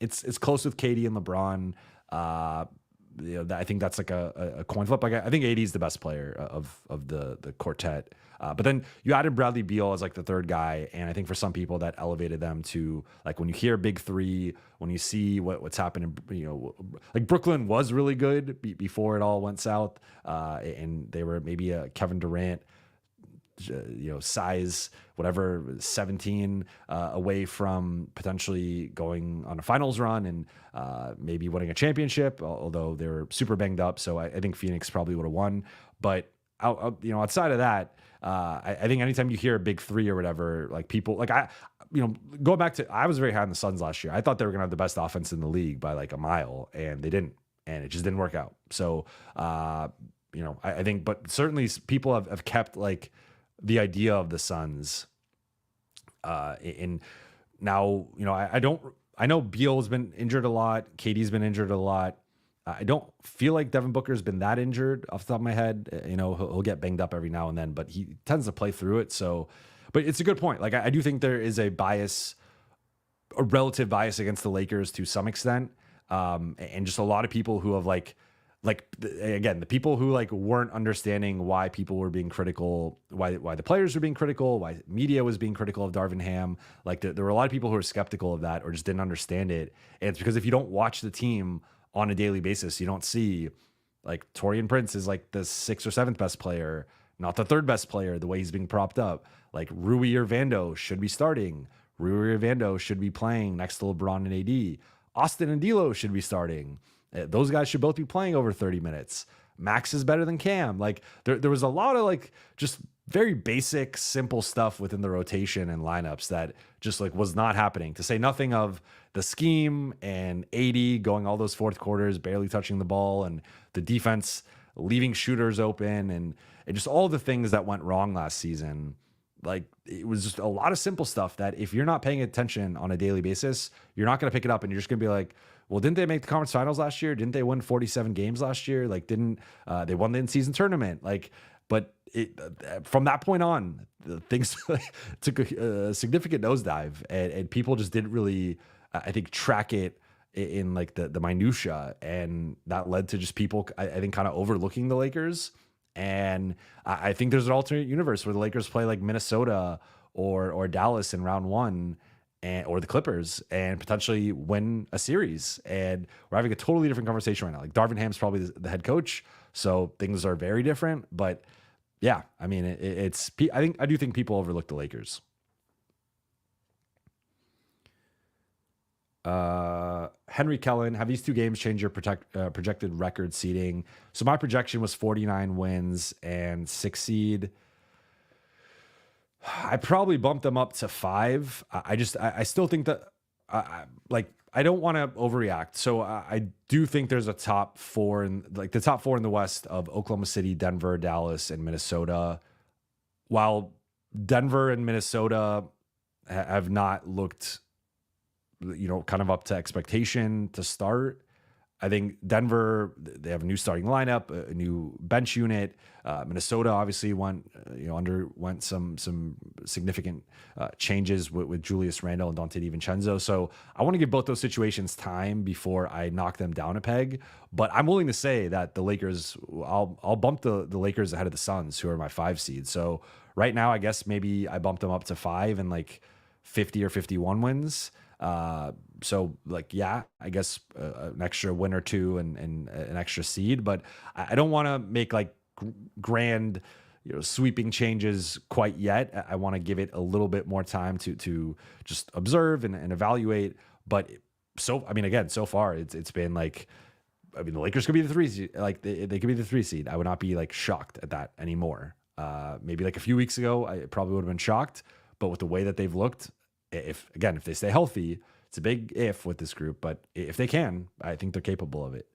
it's close with KD and LeBron. I think that's like a coin flip. Like I think AD is the best player of the quartet. But then you added Bradley Beal as like the third guy, and I think for some people that elevated them to like when you hear Big Three, when you see what's happening, like Brooklyn was really good before it all went south, and they were maybe a Kevin Durant, size whatever 17 away from potentially going on a finals run and maybe winning a championship, although they were super banged up. So I think Phoenix probably would have won. But outside of that, I think anytime you hear a Big Three or whatever, like people like going back to, I was very high on the Suns last year. I thought they were gonna have the best offense in the league by like a mile, and they didn't, and it just didn't work out. So I think, but certainly people have kept like the idea of the Suns. And now, I know Beal's been injured a lot. KD's been injured a lot. I don't feel like Devin Booker's been that injured off the top of my head. He'll get banged up every now and then, but he tends to play through it. So, but it's a good point. Like I do think there is a relative bias against the Lakers to some extent. And just a lot of people who have again, the people who like weren't understanding why people were being critical, why the players were being critical, why media was being critical of Darvin Ham. Like there were a lot of people who were skeptical of that or just didn't understand it. And it's because if you don't watch the team on a daily basis, you don't see like Taurean Prince is like the 6th or 7th best player, not the 3rd best player, the way he's being propped up. Like Rui or Vando should be starting. Rui or Vando should be playing next to LeBron and AD. Austin and D'Lo should be starting. Those guys should both be playing over 30 minutes. Max is better than Cam. Like there was a lot of like just very basic, simple stuff within the rotation and lineups that just like was not happening, to say nothing of the scheme and AD going all those fourth quarters, barely touching the ball, and the defense leaving shooters open, and just all the things that went wrong last season. like it was just a lot of simple stuff that if you're not paying attention on a daily basis, you're not going to pick it up, and you're just going to be like, well, didn't they make the conference finals last year? Didn't they win 47 games last year? Like, didn't they won the in-season tournament? Like, but from that point on, things took a significant nosedive, and people just didn't really, I think, track it in like the minutia, and that led to just people, I think, kind of overlooking the Lakers. And I think there's an alternate universe where the Lakers play like Minnesota or Dallas in round one, or the Clippers, and potentially win a series. And we're having a totally different conversation right now. Like, Darvin Ham's probably the head coach, so things are very different. But yeah, I mean, I do think people overlook the Lakers. Henry Kellen, have these two games changed your projected record seeding? So my projection was 49 wins and 6 seed. I probably bumped them up to 5. I still think that I don't want to overreact. So I do think there's a top 4 in the top 4 in the West of Oklahoma City, Denver, Dallas, and Minnesota. While Denver and Minnesota have not looked, kind of up to expectation to start, I think Denver, they have a new starting lineup, a new bench unit. Minnesota obviously underwent some significant changes with Julius Randle and Dante DiVincenzo. So I want to give both those situations time before I knock them down a peg. But I'm willing to say that the Lakers, I'll bump the Lakers ahead of the Suns, who are my 5 seed. So right now, I guess maybe I bumped them up to 5 and like 50 or 51 wins. So like, yeah, I guess an extra win or two and an extra seed, but I don't want to make like grand, sweeping changes quite yet. I want to give it a little bit more time to just observe and evaluate. But so far it's been like, the Lakers could be the 3 seed. Like they could be the 3 seed. I would not be like shocked at that anymore. Maybe like a few weeks ago, I probably would have been shocked, but with the way that they've looked, if they stay healthy, it's a big if with this group, but if they can, I think they're capable of it.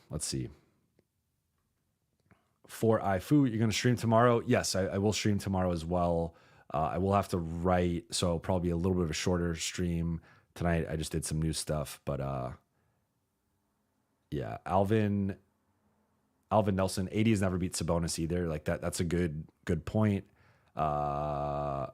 Let's see. For iFu, you're going to stream tomorrow? Yes, I will stream tomorrow as well. I will have to write, so probably a little bit of a shorter stream tonight. I just did some new stuff, but yeah, Alvin Nelson, 80 has never beat Sabonis either. Like that's a good point. Well,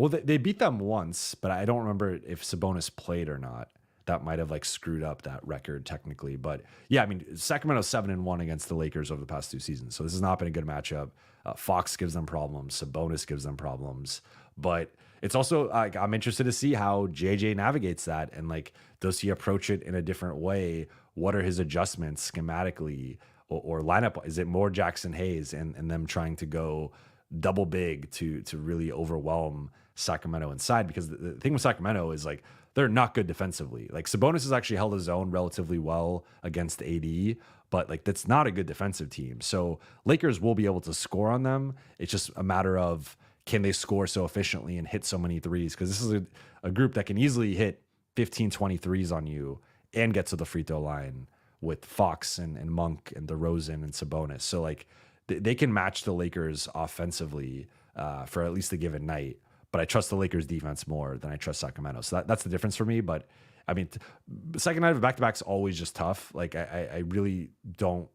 they beat them once, but I don't remember if Sabonis played or not. That might have like screwed up that record technically. But yeah, Sacramento 7-1 against the Lakers over the past 2 seasons. So this has not been a good matchup. Fox gives them problems. Sabonis gives them problems. But it's also I'm interested to see how JJ navigates that, and like, does he approach it in a different way? What are his adjustments schematically or lineup? Is it more Jackson Hayes and them trying to go double big to really overwhelm Sacramento inside? Because the thing with Sacramento is like, they're not good defensively. Like, Sabonis has actually held his own relatively well against AD, but like, that's not a good defensive team. So Lakers will be able to score on them. It's just a matter of, can they score so efficiently and hit so many threes? Because this is a group that can easily hit 15, 20 threes on you and get to the free throw line with Fox and Monk and DeRozan and Sabonis. So like, they can match the Lakers offensively for at least a given night. But I trust the Lakers defense more than I trust Sacramento. So that's the difference for me. But second night of back-to-back is always just tough. Like, I really don't,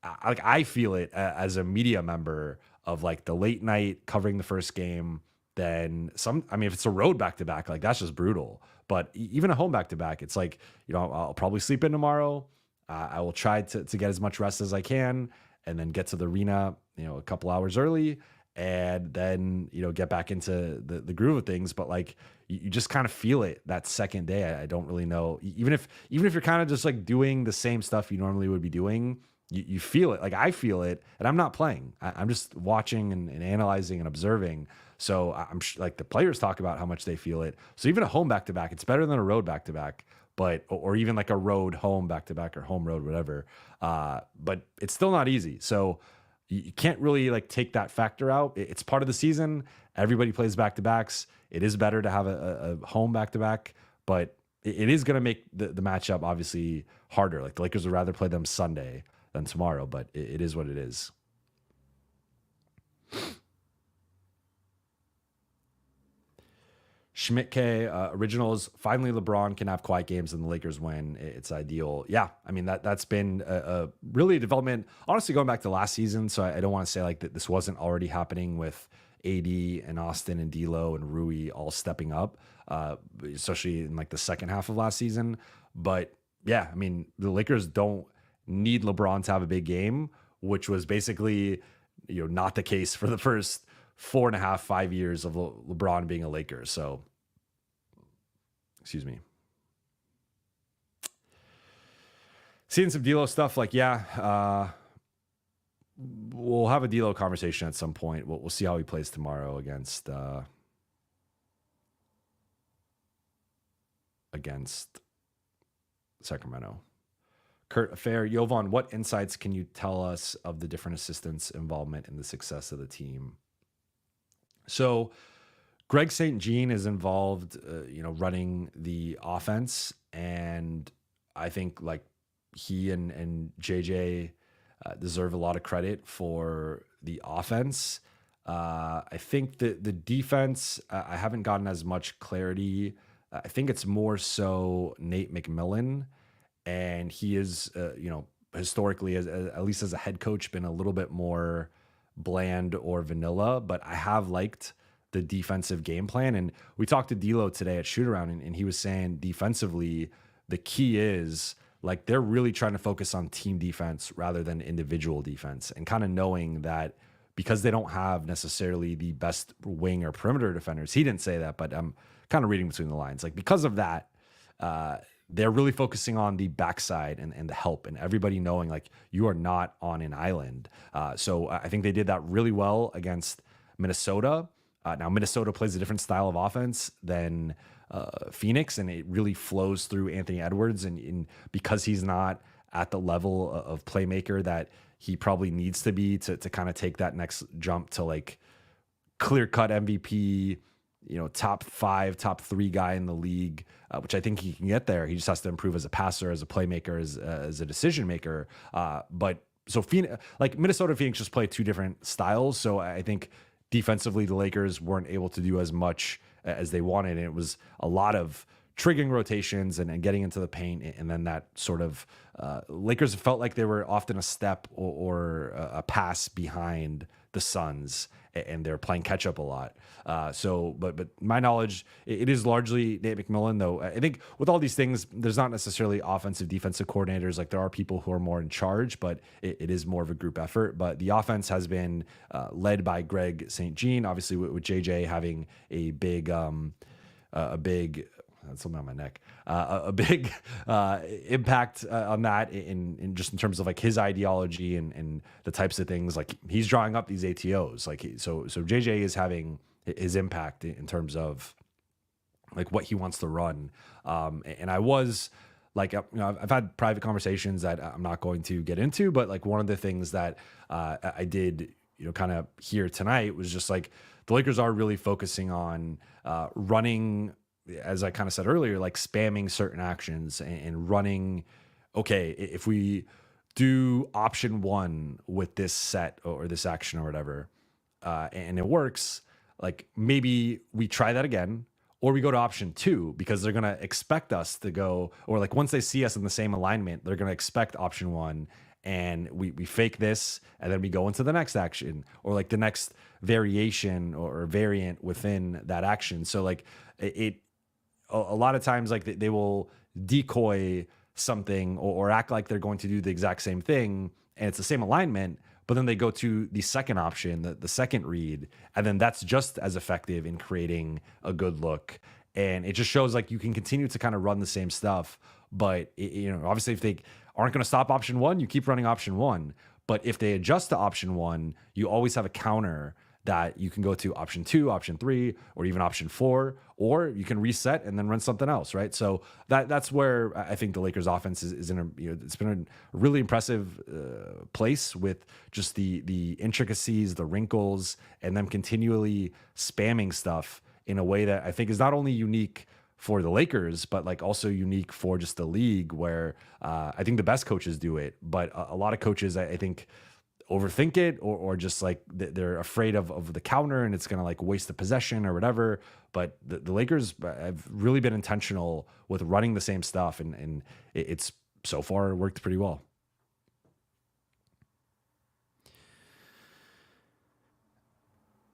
I feel it as a media member of like the late night covering the first game. Then if it's a road back-to-back, like, that's just brutal. But even a home back-to-back, it's like, I'll probably sleep in tomorrow. I will try to get as much rest as I can, and then get to the arena, a couple hours early, and then, get back into the groove of things. But like, you just kind of feel it that second day. I don't really know. Even if you're kind of just like doing the same stuff you normally would be doing, you feel it. Like, I feel it, and I'm not playing. I'm just watching and analyzing and observing. So I'm like, the players talk about how much they feel it. So even a home back-to-back, it's better than a road back-to-back. But, or even like a road home back-to-back or home road, whatever. But it's still not easy. So you can't really like take that factor out. It's part of the season. Everybody plays back-to-backs. It is better to have a home back-to-back, but it is going to make the matchup obviously harder. Like, the Lakers would rather play them Sunday than tomorrow, but it is what it is. Schmidt-K, originals. Finally, LeBron can have quiet games and the Lakers win. It's ideal. Yeah, I mean, that's been a really a development, honestly, going back to last season. So I don't want to say like that this wasn't already happening with AD and Austin and D'Lo and Rui all stepping up, especially in like the second half of last season. But yeah, I mean, the Lakers don't need LeBron to have a big game, which was basically, not the case for the first 4.5, 5 years of LeBron being a Laker. So, excuse me. Seeing some D'Lo stuff, like, we'll have a D'Lo conversation at some point. We'll see how he plays tomorrow against Sacramento. Kurt Affair, Jovan, what insights can you tell us of the different assistants' involvement in the success of the team? So Greg St. Jean is involved, running the offense. And I think like he and JJ deserve a lot of credit for the offense. I think that the defense, I haven't gotten as much clarity. I think it's more so Nate McMillan. And he is, historically, at least as a head coach, been a little bit more bland or vanilla. But I have liked the defensive game plan. And we talked to D'Lo today at shoot around, and he was saying defensively, the key is like they're really trying to focus on team defense rather than individual defense, and kind of knowing that because they don't have necessarily the best wing or perimeter defenders. He didn't say that, but I'm kind of reading between the lines. Like because of that, they're really focusing on the backside and the help, and everybody knowing like you are not on an island. So I think they did that really well against Minnesota. Now Minnesota plays a different style of offense than Phoenix, and it really flows through Anthony Edwards. And because he's not at the level of playmaker that he probably needs to be to kind of take that next jump to like clear cut MVP, top 5, top 3 guy in the league, which I think he can get there. He just has to improve as a passer, as a playmaker, as a decision maker. But so Phoenix, like Minnesota and Phoenix just play 2 different styles. So I think defensively, the Lakers weren't able to do as much as they wanted. And it was a lot of triggering rotations and getting into the paint. And then that sort of Lakers felt like they were often a step or a pass behind the Suns, and they're playing catch up a lot. But my knowledge, it is largely Nate McMillan, though. I think with all these things, there's not necessarily offensive, defensive coordinators. Like there are people who are more in charge, but it is more of a group effort. But the offense has been led by Greg St. Jean, obviously with JJ having a big that's something on my neck. A big impact on that in terms of like his ideology and the types of things. Like he's drawing up these ATOs. Like so JJ is having his impact in terms of like what he wants to run. And I was like, I've had private conversations that I'm not going to get into, but like one of the things that I did, kind of hear tonight was just like the Lakers are really focusing on running, as I kind of said earlier, like spamming certain actions and running, okay, if we do option 1 with this set or this action or whatever, and it works, like maybe we try that again, or we go to option 2 because they're going to expect us to go, or like once they see us in the same alignment, they're going to expect option 1. And we fake this, and then we go into the next action or like the next variation or variant within that action. So like a lot of times, like they will decoy something or act like they're going to do the exact same thing, and it's the same alignment, but then they go to the second option, the second read, and then that's just as effective in creating a good look. And it just shows like you can continue to kind of run the same stuff, but obviously if they aren't going to stop option 1, you keep running option 1. But if they adjust to option 1, you always have a counter that you can go to option 2, option 3, or even option 4, or you can reset and then run something else, right? So that's where I think the Lakers offense is in it's been a really impressive place with just the intricacies, the wrinkles, and them continually spamming stuff in a way that I think is not only unique for the Lakers, but like also unique for just the league, where I think the best coaches do it, but a lot of coaches, I think, overthink it or just like they're afraid of the counter and it's going to like waste the possession or whatever. But the Lakers have really been intentional with running the same stuff, and it's so far worked pretty well.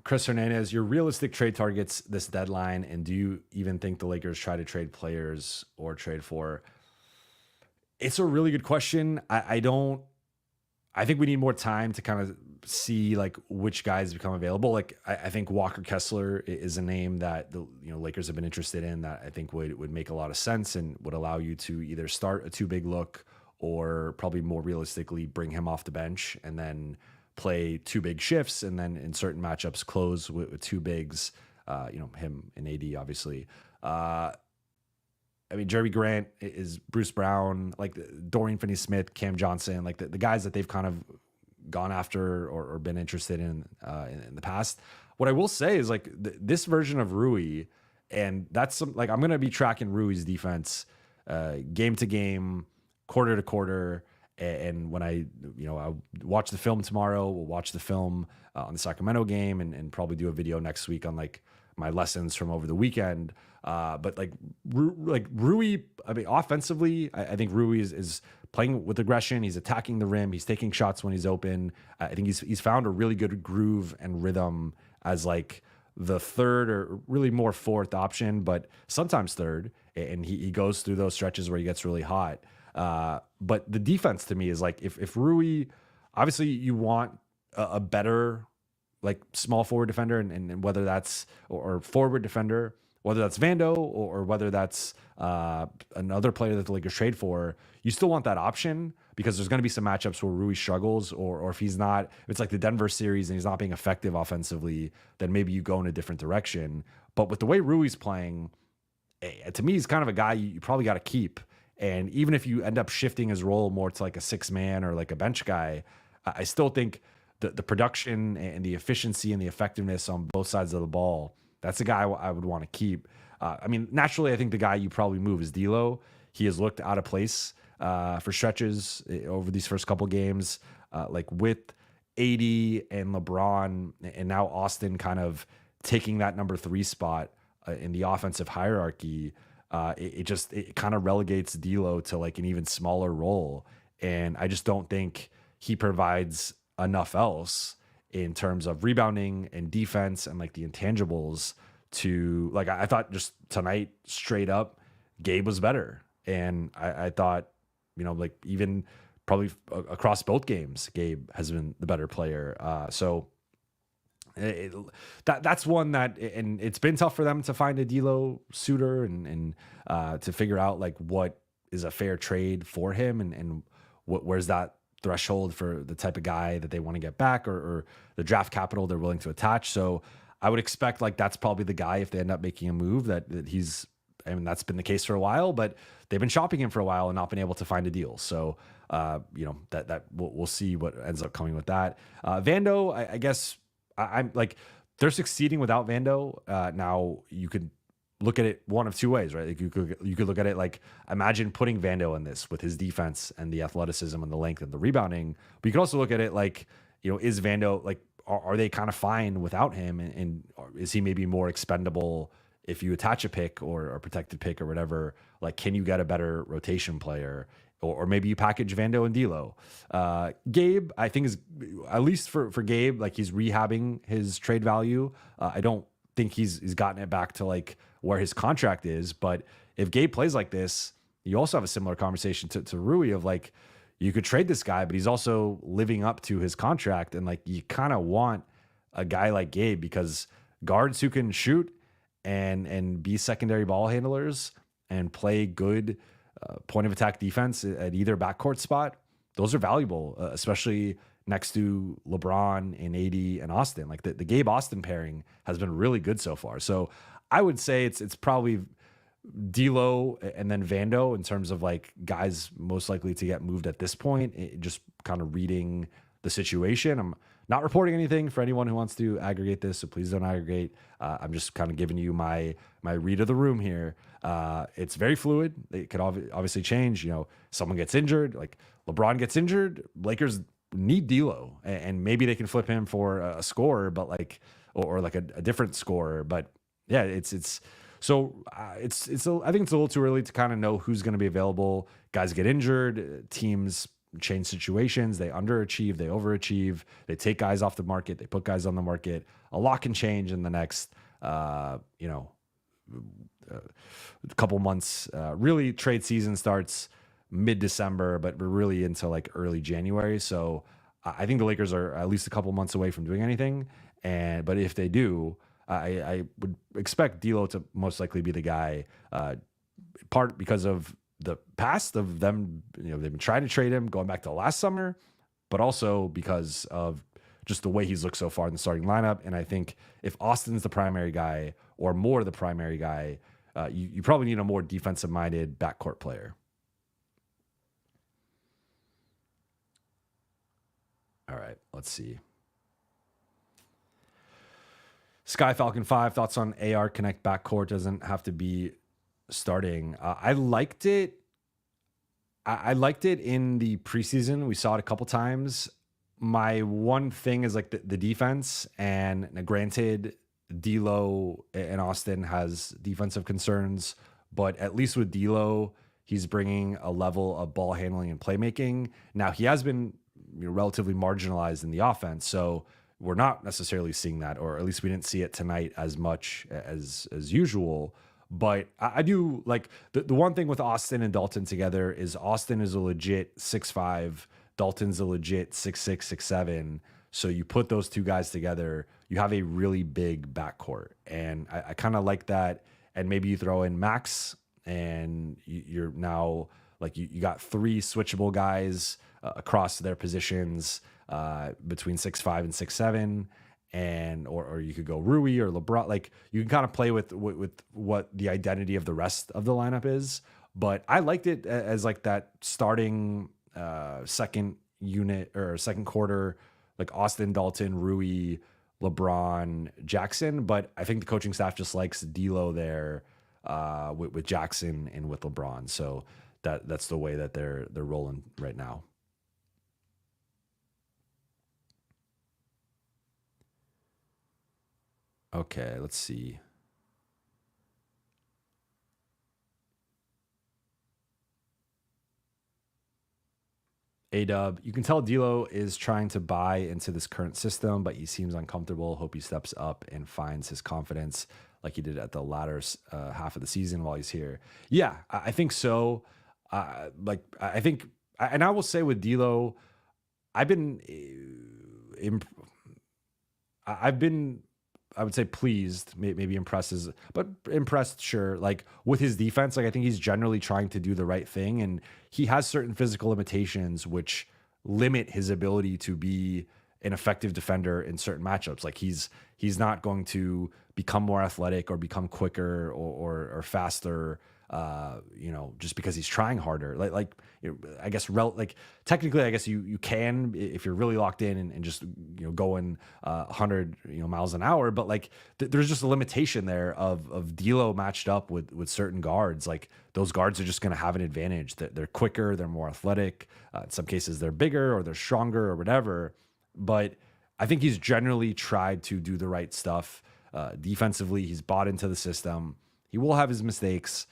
Chris Hernandez, your realistic trade targets this deadline, and do you even think the Lakers try to trade players or trade for? It's a really good question. I don't. I think we need more time to kind of see like which guys become available. Like I think Walker Kessler is a name that the Lakers have been interested in that I think would make a lot of sense and would allow you to either start a 2 big look or probably more realistically bring him off the bench and then play 2 big shifts and then in certain matchups close with 2 bigs. Him and AD obviously. I mean, Jeremy Grant is Bruce Brown, like Dorian Finney-Smith, Cam Johnson, like the guys that they've kind of gone after or been interested in the past. What I will say is like this version of Rui, and that's I'm going to be tracking Rui's defense game to game, quarter to quarter. And when I'll watch the film tomorrow, we'll watch the film on the Sacramento game and probably do a video next week on like my lessons from over the weekend. But like Rui, I mean, offensively, I think Rui is playing with aggression. He's attacking the rim. He's taking shots when he's open. I think he's found a really good groove and rhythm as like the third or really more fourth option, but sometimes third. And he goes through those stretches where he gets really hot. But the defense to me is like if Rui, obviously you want a better like small forward defender and whether that's or forward defender, whether that's Vando or whether that's another player that the Lakers trade for, you still want that option because there's going to be some matchups where Rui struggles or if it's like the Denver series and he's not being effective offensively, then maybe you go in a different direction. But with the way Rui's playing, to me, he's kind of a guy you probably got to keep. And even if you end up shifting his role more to like a 6-man or like a bench guy, I still think the production and the efficiency and the effectiveness on both sides of the ball, that's a guy I would want to keep. I mean, naturally, I think the guy you probably move is D'Lo. He has looked out of place for stretches over these first couple games, like with AD and LeBron, and now Austin kind of taking that number 3 spot in the offensive hierarchy. It kind of relegates D'Lo to like an even smaller role, and I just don't think he provides enough else in terms of rebounding and defense and like the intangibles to like I thought just tonight straight up Gabe was better, and I thought like even probably across both games Gabe has been the better player. That's one that, and it's been tough for them to find a D'Lo suitor and to figure out like what is a fair trade for him and where's that threshold for the type of guy that they want to get back or the draft capital they're willing to attach. So I would expect like that's probably the guy if they end up making a move that he's, I mean, that's been the case for a while, but they've been shopping him for a while and not been able to find a deal. So, that we'll see what ends up coming with that. Vando, I guess I'm like, they're succeeding without Vando. Now you could look at it one of 2 ways, right? Like you could look at it like, imagine putting Vando in this with his defense and the athleticism and the length and the rebounding. But you could also look at it like, is Vando like, are they kind of fine without him? And is he maybe more expendable if you attach a pick or a protected pick or whatever? Like, can you get a better rotation player? Or maybe you package Vando and D'Lo. Gabe, I think is, at least for Gabe, like he's rehabbing his trade value. I don't think he's gotten it back to like where his contract is. But if Gabe plays like this, you also have a similar conversation to Rui of like, you could trade this guy, but he's also living up to his contract. And like, you kind of want a guy like Gabe because guards who can shoot and be secondary ball handlers and play good point of attack defense at either backcourt spot, those are valuable, especially next to LeBron and AD and Austin. Like the Gabe Austin pairing has been really good so far. So I would say it's probably D'Lo and then Vando in terms of like guys most likely to get moved at this point, just kind of reading the situation. I'm not reporting anything for anyone who wants to aggregate this, so please don't aggregate. I'm just kind of giving you my read of the room here. It's very fluid. It could obviously change. Someone gets injured, like LeBron gets injured. Lakers need D'Lo, and maybe they can flip him for a scorer, but like or like a different scorer. But yeah, it's so I think it's a little too early to kind of know who's going to be available. Guys get injured, teams change situations, they underachieve, they overachieve, they take guys off the market, they put guys on the market. A lot can change in the next couple months. Really, trade season starts mid-December, but we're really into like early January. So I think the Lakers are at least a couple months away from doing anything. But if they do, I would expect D'Lo to most likely be the guy. Part because of the past of them, they've been trying to trade him going back to last summer, but also because of just the way he's looked so far in the starting lineup. And I think if Austin's the primary guy or more the primary guy, you probably need a more defensive-minded backcourt player. All right, let's see. Sky Falcon 5, thoughts on AR Connect backcourt? Doesn't have to be starting. I liked it. I liked it in the preseason. We saw it a couple times. My one thing is like the defense, and granted, D'Lo and Austin has defensive concerns, but at least with D'Lo, he's bringing a level of ball handling and playmaking. Now he has been relatively marginalized in the offense, so we're not necessarily seeing that, or at least we didn't see it tonight as much as usual. But I do like the one thing with Austin and Dalton together is Austin is a legit 6'5", Dalton's a legit 6'6", 6'7". So you put those two guys together, you have a really big backcourt, and I kind of like that. And maybe you throw in Max, and you're now like you got three switchable guys across their positions between 6'5" and 6'7". And or you could go Rui or LeBron. Like you can kind of play with what the identity of the rest of the lineup is. But I liked it as like that starting second unit or second quarter, like Austin, Dalton, Rui, LeBron, Jackson. But I think the coaching staff just likes D'Lo there with Jackson and with LeBron. So that's the way that they're rolling right now. Okay, let's see. A-Dub, you can tell D'Lo is trying to buy into this current system, but he seems uncomfortable. Hope he steps up and finds his confidence like he did at the latter half of the season while he's here. Yeah, I think so. I think, and I will say with D'Lo, I've been I would say pleased, maybe impressed, but impressed, sure. Like with his defense, like I think he's generally trying to do the right thing, and he has certain physical limitations which limit his ability to be an effective defender in certain matchups. Like he's not going to become more athletic or become quicker or faster, just because he's trying harder. I guess technically, I guess you can if you're really locked in and just going 100 miles an hour. But like there's just a limitation there of D'Lo matched up with certain guards. Like those guards are just going to have an advantage. That they're quicker, they're more athletic. In some cases, they're bigger or they're stronger or whatever. But I think he's generally tried to do the right stuff defensively. He's bought into the system. He will have his mistakes.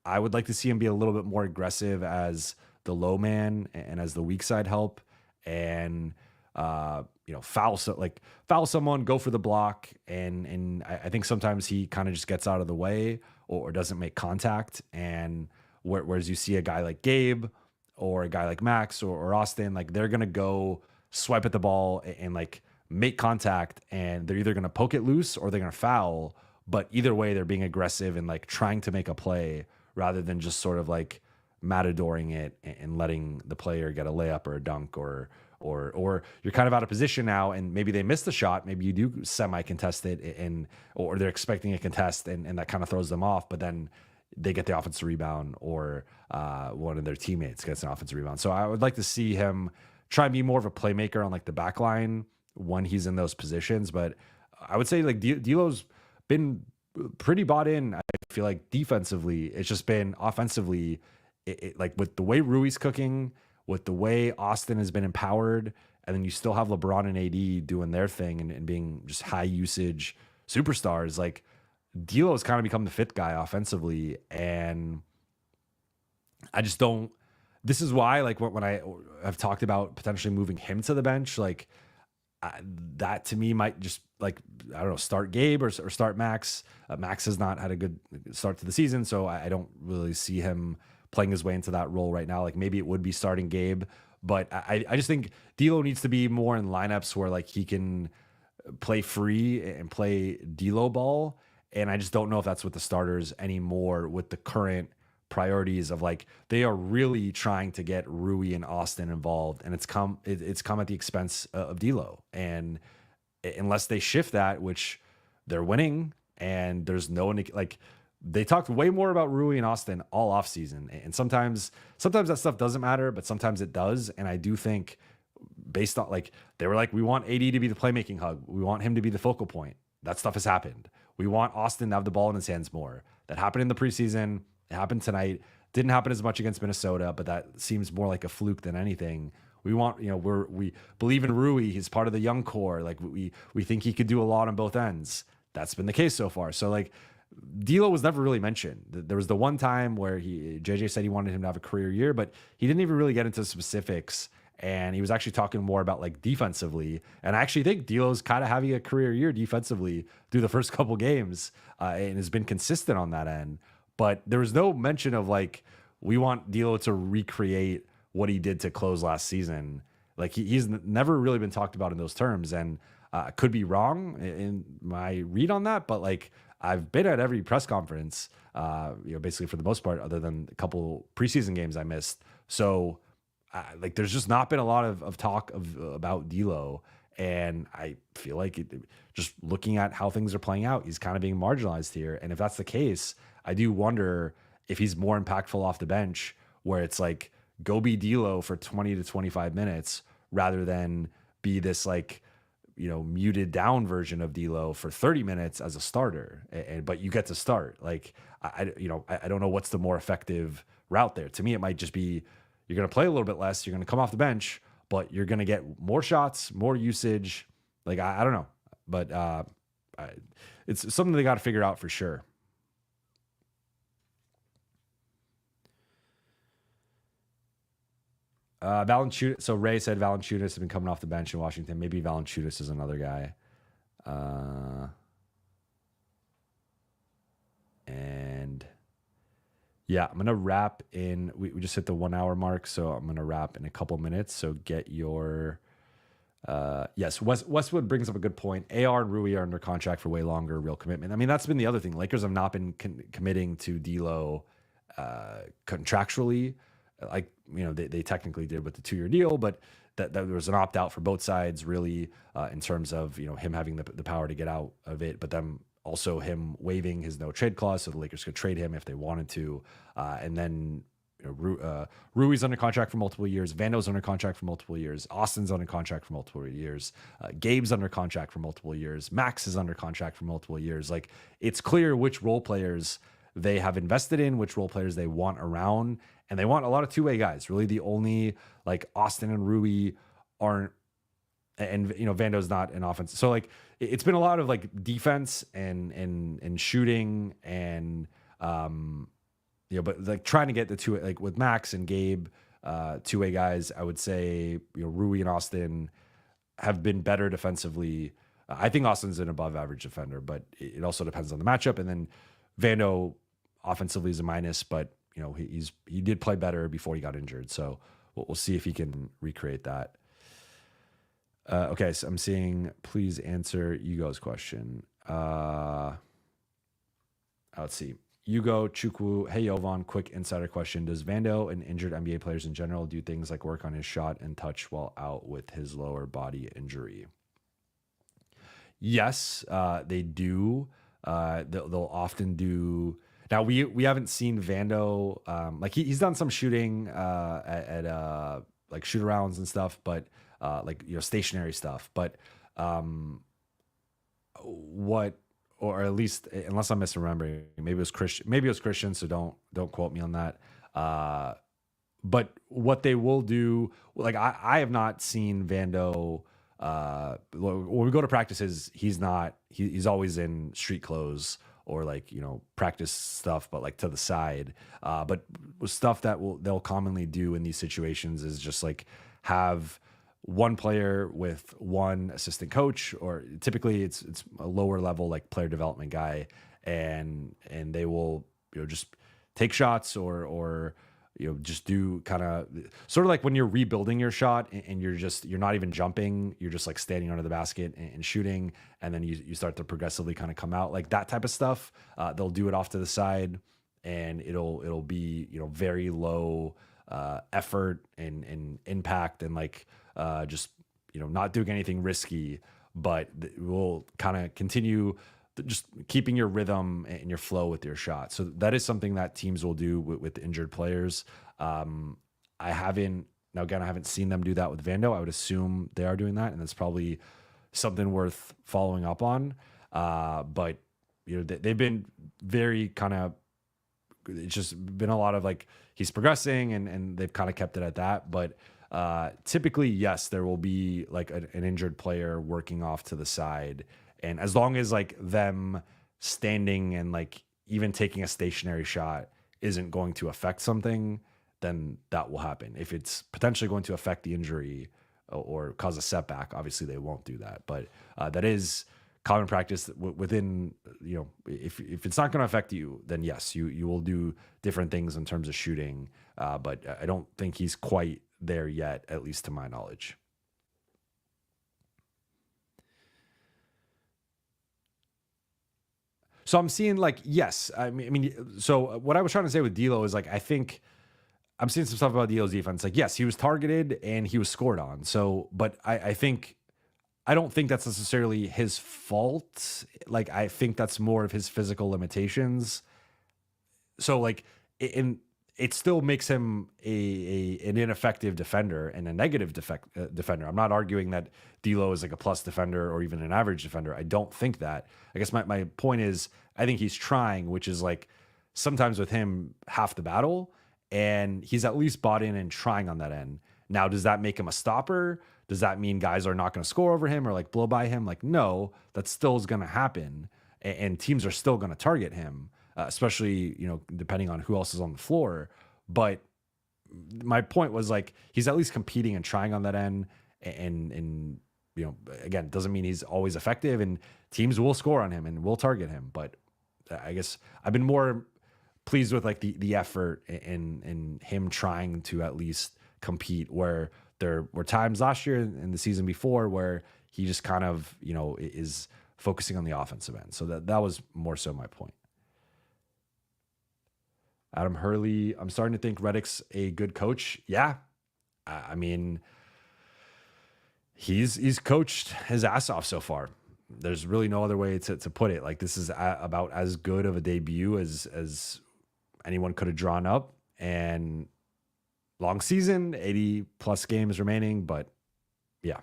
I would like to see him be a little bit more aggressive as the low man and as the weak side help, and foul someone, go for the block, and I think sometimes he kind of just gets out of the way or doesn't make contact, and whereas you see a guy like Gabe or a guy like Max or Austin, like they're gonna go swipe at the ball and like make contact, and they're either gonna poke it loose or they're gonna foul. But either way, they're being aggressive and like trying to make a play rather than just sort of like matadoring it and letting the player get a layup or a dunk or you're kind of out of position now and maybe they missed the shot. Maybe you do semi-contest it or they're expecting a contest and that kind of throws them off, but then they get the offensive rebound or one of their teammates gets an offensive rebound. So I would like to see him try and be more of a playmaker on like the back line when he's in those positions. But I would say like D'Lo's been pretty bought in. I feel like defensively, it's just been offensively, like with the way Rui's cooking, with the way Austin has been empowered, and then you still have LeBron and AD doing their thing and being just high usage superstars. Like D'Lo's kind of become the fifth guy offensively, and I just don't. This is why, like, when I have talked about potentially moving him to the bench, like that to me might just, like, I don't know, start Gabe or start Max. Max has not had a good start to the season, so I don't really see him playing his way into that role right now. Like maybe it would be starting Gabe, but I just think D'Lo needs to be more in lineups where like he can play free and play D'Lo ball. And I just don't know if that's with the starters anymore with the current priorities of like they are really trying to get Rui and Austin involved, and it's come at the expense of D'Lo. And unless they shift that, which they're winning, and there's no like they talked way more about Rui and Austin all off season, and sometimes that stuff doesn't matter, but sometimes it does. And I do think based on like they were like, we want AD to be the playmaking hub, we want him to be the focal point. That stuff has happened. We want Austin to have the ball in his hands more. That happened in the preseason. It happened tonight. Didn't happen as much against Minnesota, but that seems more like a fluke than anything. We want, we believe in Rui. He's part of the young core. Like we think he could do a lot on both ends. That's been the case so far. So like D'Lo was never really mentioned. There was the one time where JJ said he wanted him to have a career year, but he didn't even really get into specifics. And he was actually talking more about like defensively. And I actually think D'Lo's kind of having a career year defensively through the first couple games, and has been consistent on that end. But there was no mention of like, we want D'Lo to recreate what he did to close last season. Like he's never really been talked about in those terms. And I could be wrong in my read on that, but like I've been at every press conference, basically for the most part, other than a couple preseason games I missed. So like there's just not been a lot of talk about D'Lo. And I feel like just looking at how things are playing out, he's kind of being marginalized here. And if that's the case, I do wonder if he's more impactful off the bench, where it's like, go be D'Lo for 20 to 25 minutes rather than be this like, muted down version of D'Lo for 30 minutes as a starter. But you get to start. Like, I don't know what's the more effective route there. To me, it might just be, you're going to play a little bit less. You're going to come off the bench, but you're going to get more shots, more usage. Like, I don't know, but it's something they got to figure out for sure. Valanciunas. So Ray said Valanciunas has been coming off the bench in Washington. Maybe Valanciunas is another guy. And yeah, I'm gonna wrap in. We just hit the 1 hour mark, so I'm gonna wrap in a couple minutes. So get your. Yes, Westwood brings up a good point. AR and Rui are under contract for way longer, real commitment. I mean, that's been the other thing. Lakers have not been committing to D'Lo contractually. Like, they technically did with the 2-year deal, but that there was an opt out for both sides, really, in terms of him having the power to get out of it, but then also him waiving his no trade clause, so the Lakers could trade him if they wanted to, and then. Rui's under contract for multiple years. Vando's under contract for multiple years. Austin's under contract for multiple years. Gabe's under contract for multiple years. Max is under contract for multiple years. Like, it's clear which role players they have invested in, which role players they want around, and they want a lot of two-way guys. Really, the only like Austin and Rui aren't, and Vando's not an offense. So like, it's been a lot of like defense and shooting and but like trying to get the two, like with Max and Gabe, two-way guys. I would say Rui and Austin have been better defensively. I think Austin's an above-average defender, but it also depends on the matchup. And then Vando offensively is a minus, but he did play better before he got injured. So we'll see if he can recreate that. Okay, so I'm seeing. Please answer Hugo's question. Let's see. Hugo Chukwu, hey Jovan, quick insider question. Does Vando and injured NBA players in general do things like work on his shot and touch while out with his lower body injury? Yes, they do. They'll often do. Now we haven't seen Vando like he's done some shooting at like shoot arounds and stuff, but like stationary stuff. But what? Or at least, unless I'm misremembering, maybe it was Christian. So don't quote me on that. But what they will do, like I have not seen Vando. When we go to practices, he's always in street clothes or like, practice stuff, but like to the side. But stuff that they'll commonly do in these situations is just like have one player with one assistant coach, or typically it's a lower level like player development guy, and they will just take shots or just do kind of sort of like when you're rebuilding your shot and you're not even jumping, you're just like standing under the basket and shooting, and then you start to progressively kind of come out, like that type of stuff. They'll do it off to the side, and it'll be very low effort and impact, and like just not doing anything risky, but we'll kind of continue just keeping your rhythm and your flow with your shot. So that is something that teams will do with injured players. I haven't seen them do that with Vando. I would assume they are doing that, and that's probably something worth following up on. But they've been very kind of, it's just been a lot of like he's progressing, and they've kind of kept it at that. But typically, yes, there will be like an injured player working off to the side. And as long as like them standing and like even taking a stationary shot isn't going to affect something, then that will happen. If it's potentially going to affect the injury or cause a setback, obviously they won't do that. But that is common practice within, if it's not going to affect you, then yes, you will do different things in terms of shooting. But I don't think he's quite there yet, at least to my knowledge. So I'm seeing like, yes, so what I was trying to say with D'Lo is like, I think I'm seeing some stuff about D'Lo's defense. Like, yes, he was targeted and he was scored on. So, but I don't think that's necessarily his fault. Like, I think that's more of his physical limitations. So like, it still makes him an ineffective defender and a negative defender. I'm not arguing that D'Lo is like a plus defender or even an average defender. I don't think that. I guess my point is, I think he's trying, which is like sometimes with him half the battle, and he's at least bought in and trying on that end. Now, does that make him a stopper? Does that mean guys are not going to score over him or like blow by him? Like, no, that still is going to happen, and teams are still going to target him. Especially, depending on who else is on the floor. But my point was like, he's at least competing and trying on that end. And again, it doesn't mean he's always effective, and teams will score on him and will target him. But I guess I've been more pleased with like the effort and him trying to at least compete, where there were times last year and the season before where he just kind of, is focusing on the offensive end. So that was more so my point. Adam Hurley, I'm starting to think Redick's a good coach. Yeah. I mean, he's coached his ass off so far. There's really no other way to put it. Like, this is about as good of a debut as anyone could have drawn up. And long season, 80 plus games remaining, but yeah.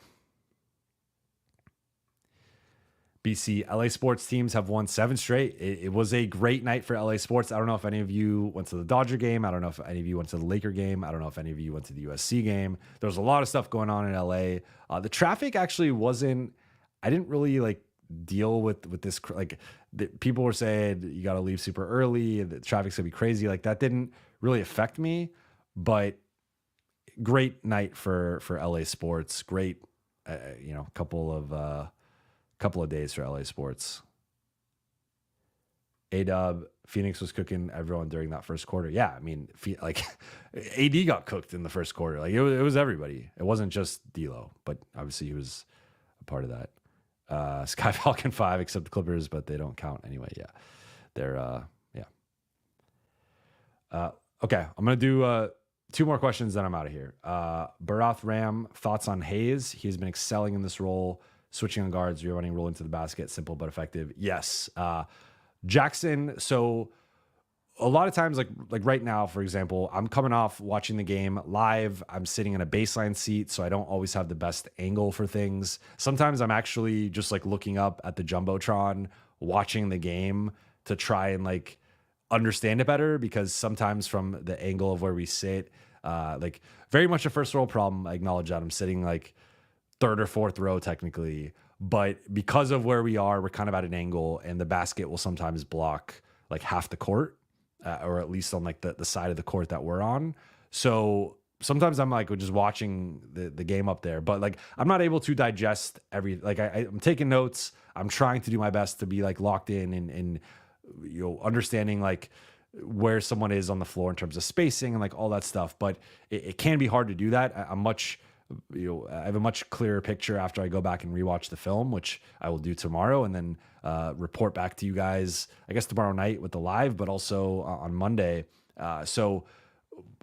BC, LA sports teams have won 7 straight. It was a great night for LA sports. I don't know if any of you went to the Dodger game. I don't know if any of you went to the Laker game. I don't know if any of you went to the USC game. There was a lot of stuff going on in LA. The traffic actually wasn't, I didn't really like deal with this. Like, people were saying you got to leave super early, the traffic's gonna be crazy. Like, that didn't really affect me, but great night for LA sports. Great, couple of days for LA sports. A-Dub, Phoenix was cooking everyone during that first quarter. Yeah, I mean, like, AD got cooked in the first quarter. Like, it was everybody. It wasn't just D'Lo, but obviously he was a part of that. Sky Falcon 5, except the Clippers, but they don't count anyway. Yeah, they're okay, I'm gonna do 2 more questions, then I'm out of here. Barath Ram, thoughts on Hayes? He's been excelling in this role. Switching on guards, running, roll into the basket, simple but effective. Yes. Jackson, so a lot of times, like right now, for example, I'm coming off watching the game live. I'm sitting in a baseline seat, so I don't always have the best angle for things. Sometimes I'm actually just like looking up at the Jumbotron, watching the game to try and like understand it better, because sometimes from the angle of where we sit, Like very much a first world problem. I acknowledge that I'm sitting like third or fourth row technically, but because of where we are, we're kind of at an angle, and the basket will sometimes block like half the court, or at least on like the side of the court that we're on. So sometimes I'm like just watching the game up there, but like I'm not able to digest like I'm taking notes. I'm trying to do my best to be like locked in and understanding like where someone is on the floor in terms of spacing and like all that stuff. But it can be hard to do that. I have a much clearer picture after I go back and rewatch the film, which I will do tomorrow, and then report back to you guys, I guess tomorrow night with the live, but also on Monday. So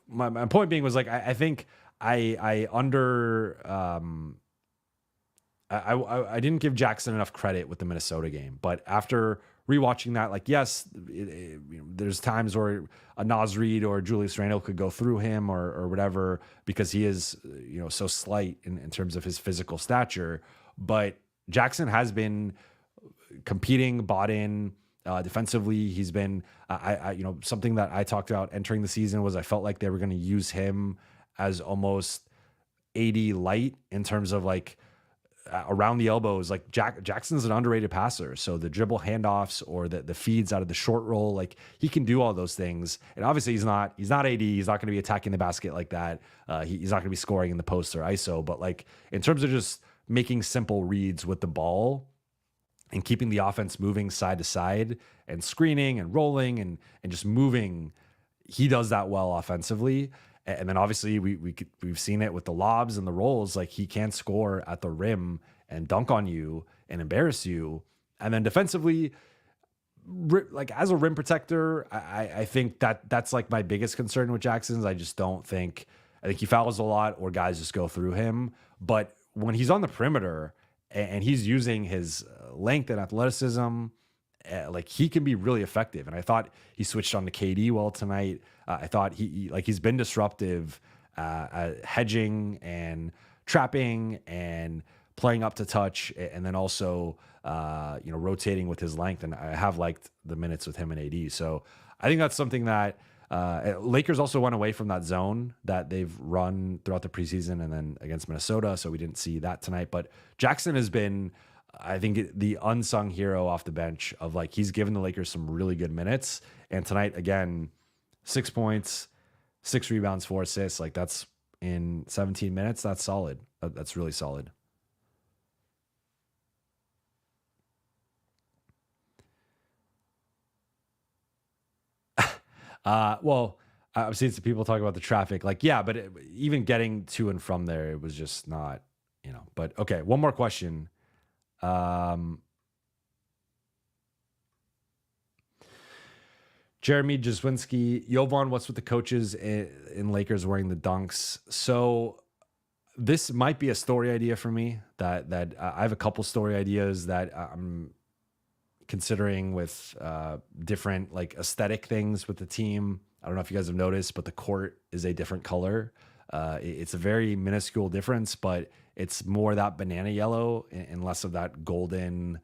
my point being was like, I think I didn't give Jackson enough credit with the Minnesota game, but after rewatching that, like, yes, there's times where a Naz Reid or Julius Randle could go through him or whatever, because he is, so slight in terms of his physical stature. But Jackson has been competing, bought in, defensively. He's been, something that I talked about entering the season was I felt like they were going to use him as almost AD light in terms of like, around the elbows. Like Jackson's an underrated passer, so the dribble handoffs or the feeds out of the short roll, like he can do all those things. And obviously he's not AD. He's not going to be attacking the basket like that. He's not going to be scoring in the post or ISO. But like in terms of just making simple reads with the ball and keeping the offense moving side to side and screening and rolling and just moving, he does that well offensively. And then obviously we've seen it with the lobs and the rolls. Like he can score at the rim and dunk on you and embarrass you. And then defensively, like as a rim protector, I think that's like my biggest concern with Jackson's. I think he fouls a lot or guys just go through him. But when he's on the perimeter and he's using his length and athleticism, like he can be really effective. And I thought he switched on to KD well tonight. I thought he's been disruptive, hedging and trapping and playing up to touch, and then also rotating with his length. And I have liked the minutes with him and AD. So I think that's something that Lakers also went away from that zone that they've run throughout the preseason and then against Minnesota. So we didn't see that tonight. But Jackson has been, I think, the unsung hero off the bench of like, he's given the Lakers some really good minutes. And tonight, again, 6 points, 6 rebounds, 4 assists. Like that's in 17 minutes. That's solid. That's really solid. Well, I've seen some people talk about the traffic. Like, yeah, but even getting to and from there, it was just not, But okay, one more question. Jeremy Jaswinski, Jovan, what's with the coaches in Lakers wearing the dunks? So this might be a story idea for me that I have a couple story ideas that I'm considering with different like aesthetic things with the team. I don't know if you guys have noticed, but the court is a different color. It's a very minuscule difference, but it's more that banana yellow and less of that golden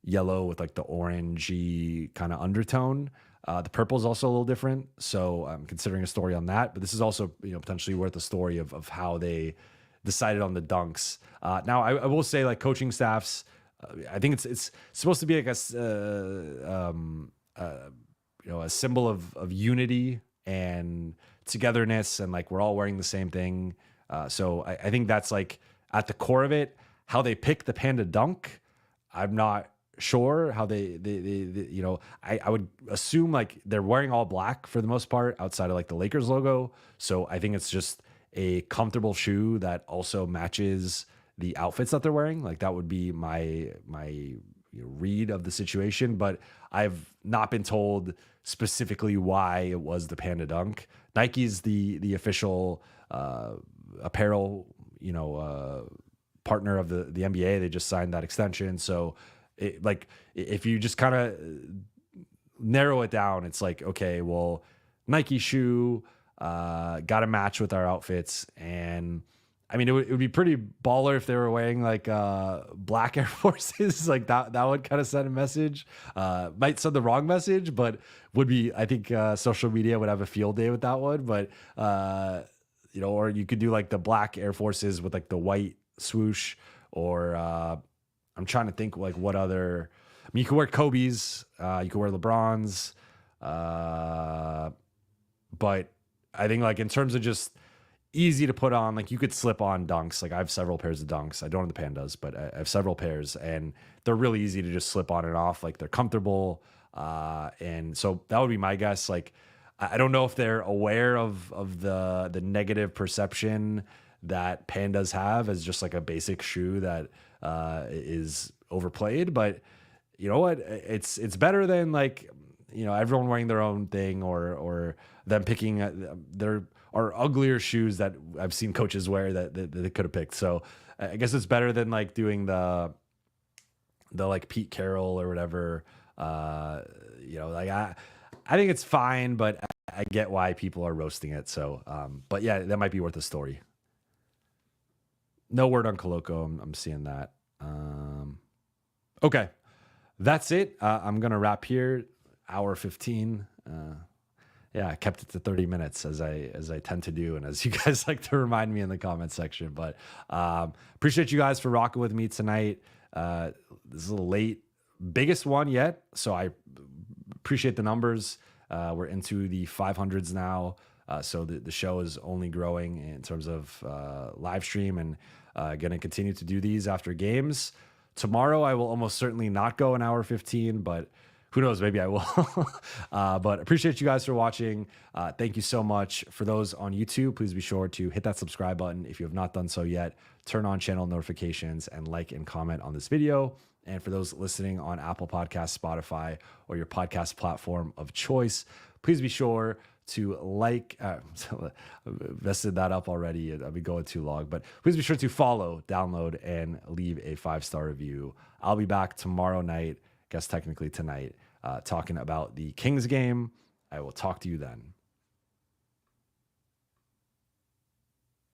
yellow with like the orangey kind of undertone. The purple is also a little different, so I'm considering a story on that. But this is also potentially worth a story of how they decided on the dunks. Now I will say like coaching staffs, I think it's supposed to be like a symbol of unity and togetherness, and like we're all wearing the same thing. So I think that's like at the core of it. How they pick the panda dunk, I'm not sure how they I would assume like they're wearing all black for the most part outside of like the Lakers logo. So I think it's just a comfortable shoe that also matches the outfits that they're wearing. Like that would be my read of the situation, but I've not been told specifically why it was the panda dunk. Nike's the official apparel partner of the NBA. They just signed that extension. So if you just kind of narrow it down, it's like, okay, well, Nike shoe got to match with our outfits. And I mean, it would be pretty baller if they were wearing like black Air Forces. Like that would kind of send a message. Might send the wrong message, but would be, I think social media would have a field day with that one. But you know, or you could do like the black Air Forces with like the white swoosh, or I'm trying to think like what other. I mean, you could wear Kobe's, you could wear LeBron's, but I think like in terms of just easy to put on, like you could slip on dunks. Like I have several pairs of dunks. I don't have the Pandas, but I have several pairs, and they're really easy to just slip on and off. Like they're comfortable, and so that would be my guess. Like I don't know if they're aware of the negative perception that Pandas have as just like a basic shoe that is overplayed, but you know what? It's better than like, you know, everyone wearing their own thing, or them picking. There are uglier shoes that I've seen coaches wear that they could have picked. So I guess it's better than like doing the like Pete Carroll or whatever. You know, like I think it's fine, but I get why people are roasting it. So, but yeah, that might be worth a story. No word on Coloco. I'm seeing that. Okay. That's it. I'm going to wrap here. Hour 15. Yeah, I kept it to 30 minutes as I tend to do, and as you guys like to remind me in the comment section. But appreciate you guys for rocking with me tonight. This is a little late. Biggest one yet, so I appreciate the numbers. We're into the 500s now, so the show is only growing in terms of live stream, and going to continue to do these after games. Tomorrow, I will almost certainly not go an hour 15, but who knows? Maybe I will. But appreciate you guys for watching. Thank you so much. For those on YouTube, please be sure to hit that subscribe button if you have not done so yet. Turn on channel notifications and like and comment on this video. And for those listening on Apple Podcasts, Spotify, or your podcast platform of choice, please be sure to like, vested that up already. I'll be going too long, but please be sure to follow, download, and leave a 5-star review. I'll be back tomorrow night, I guess technically tonight, talking about the Kings game. I will talk to you then.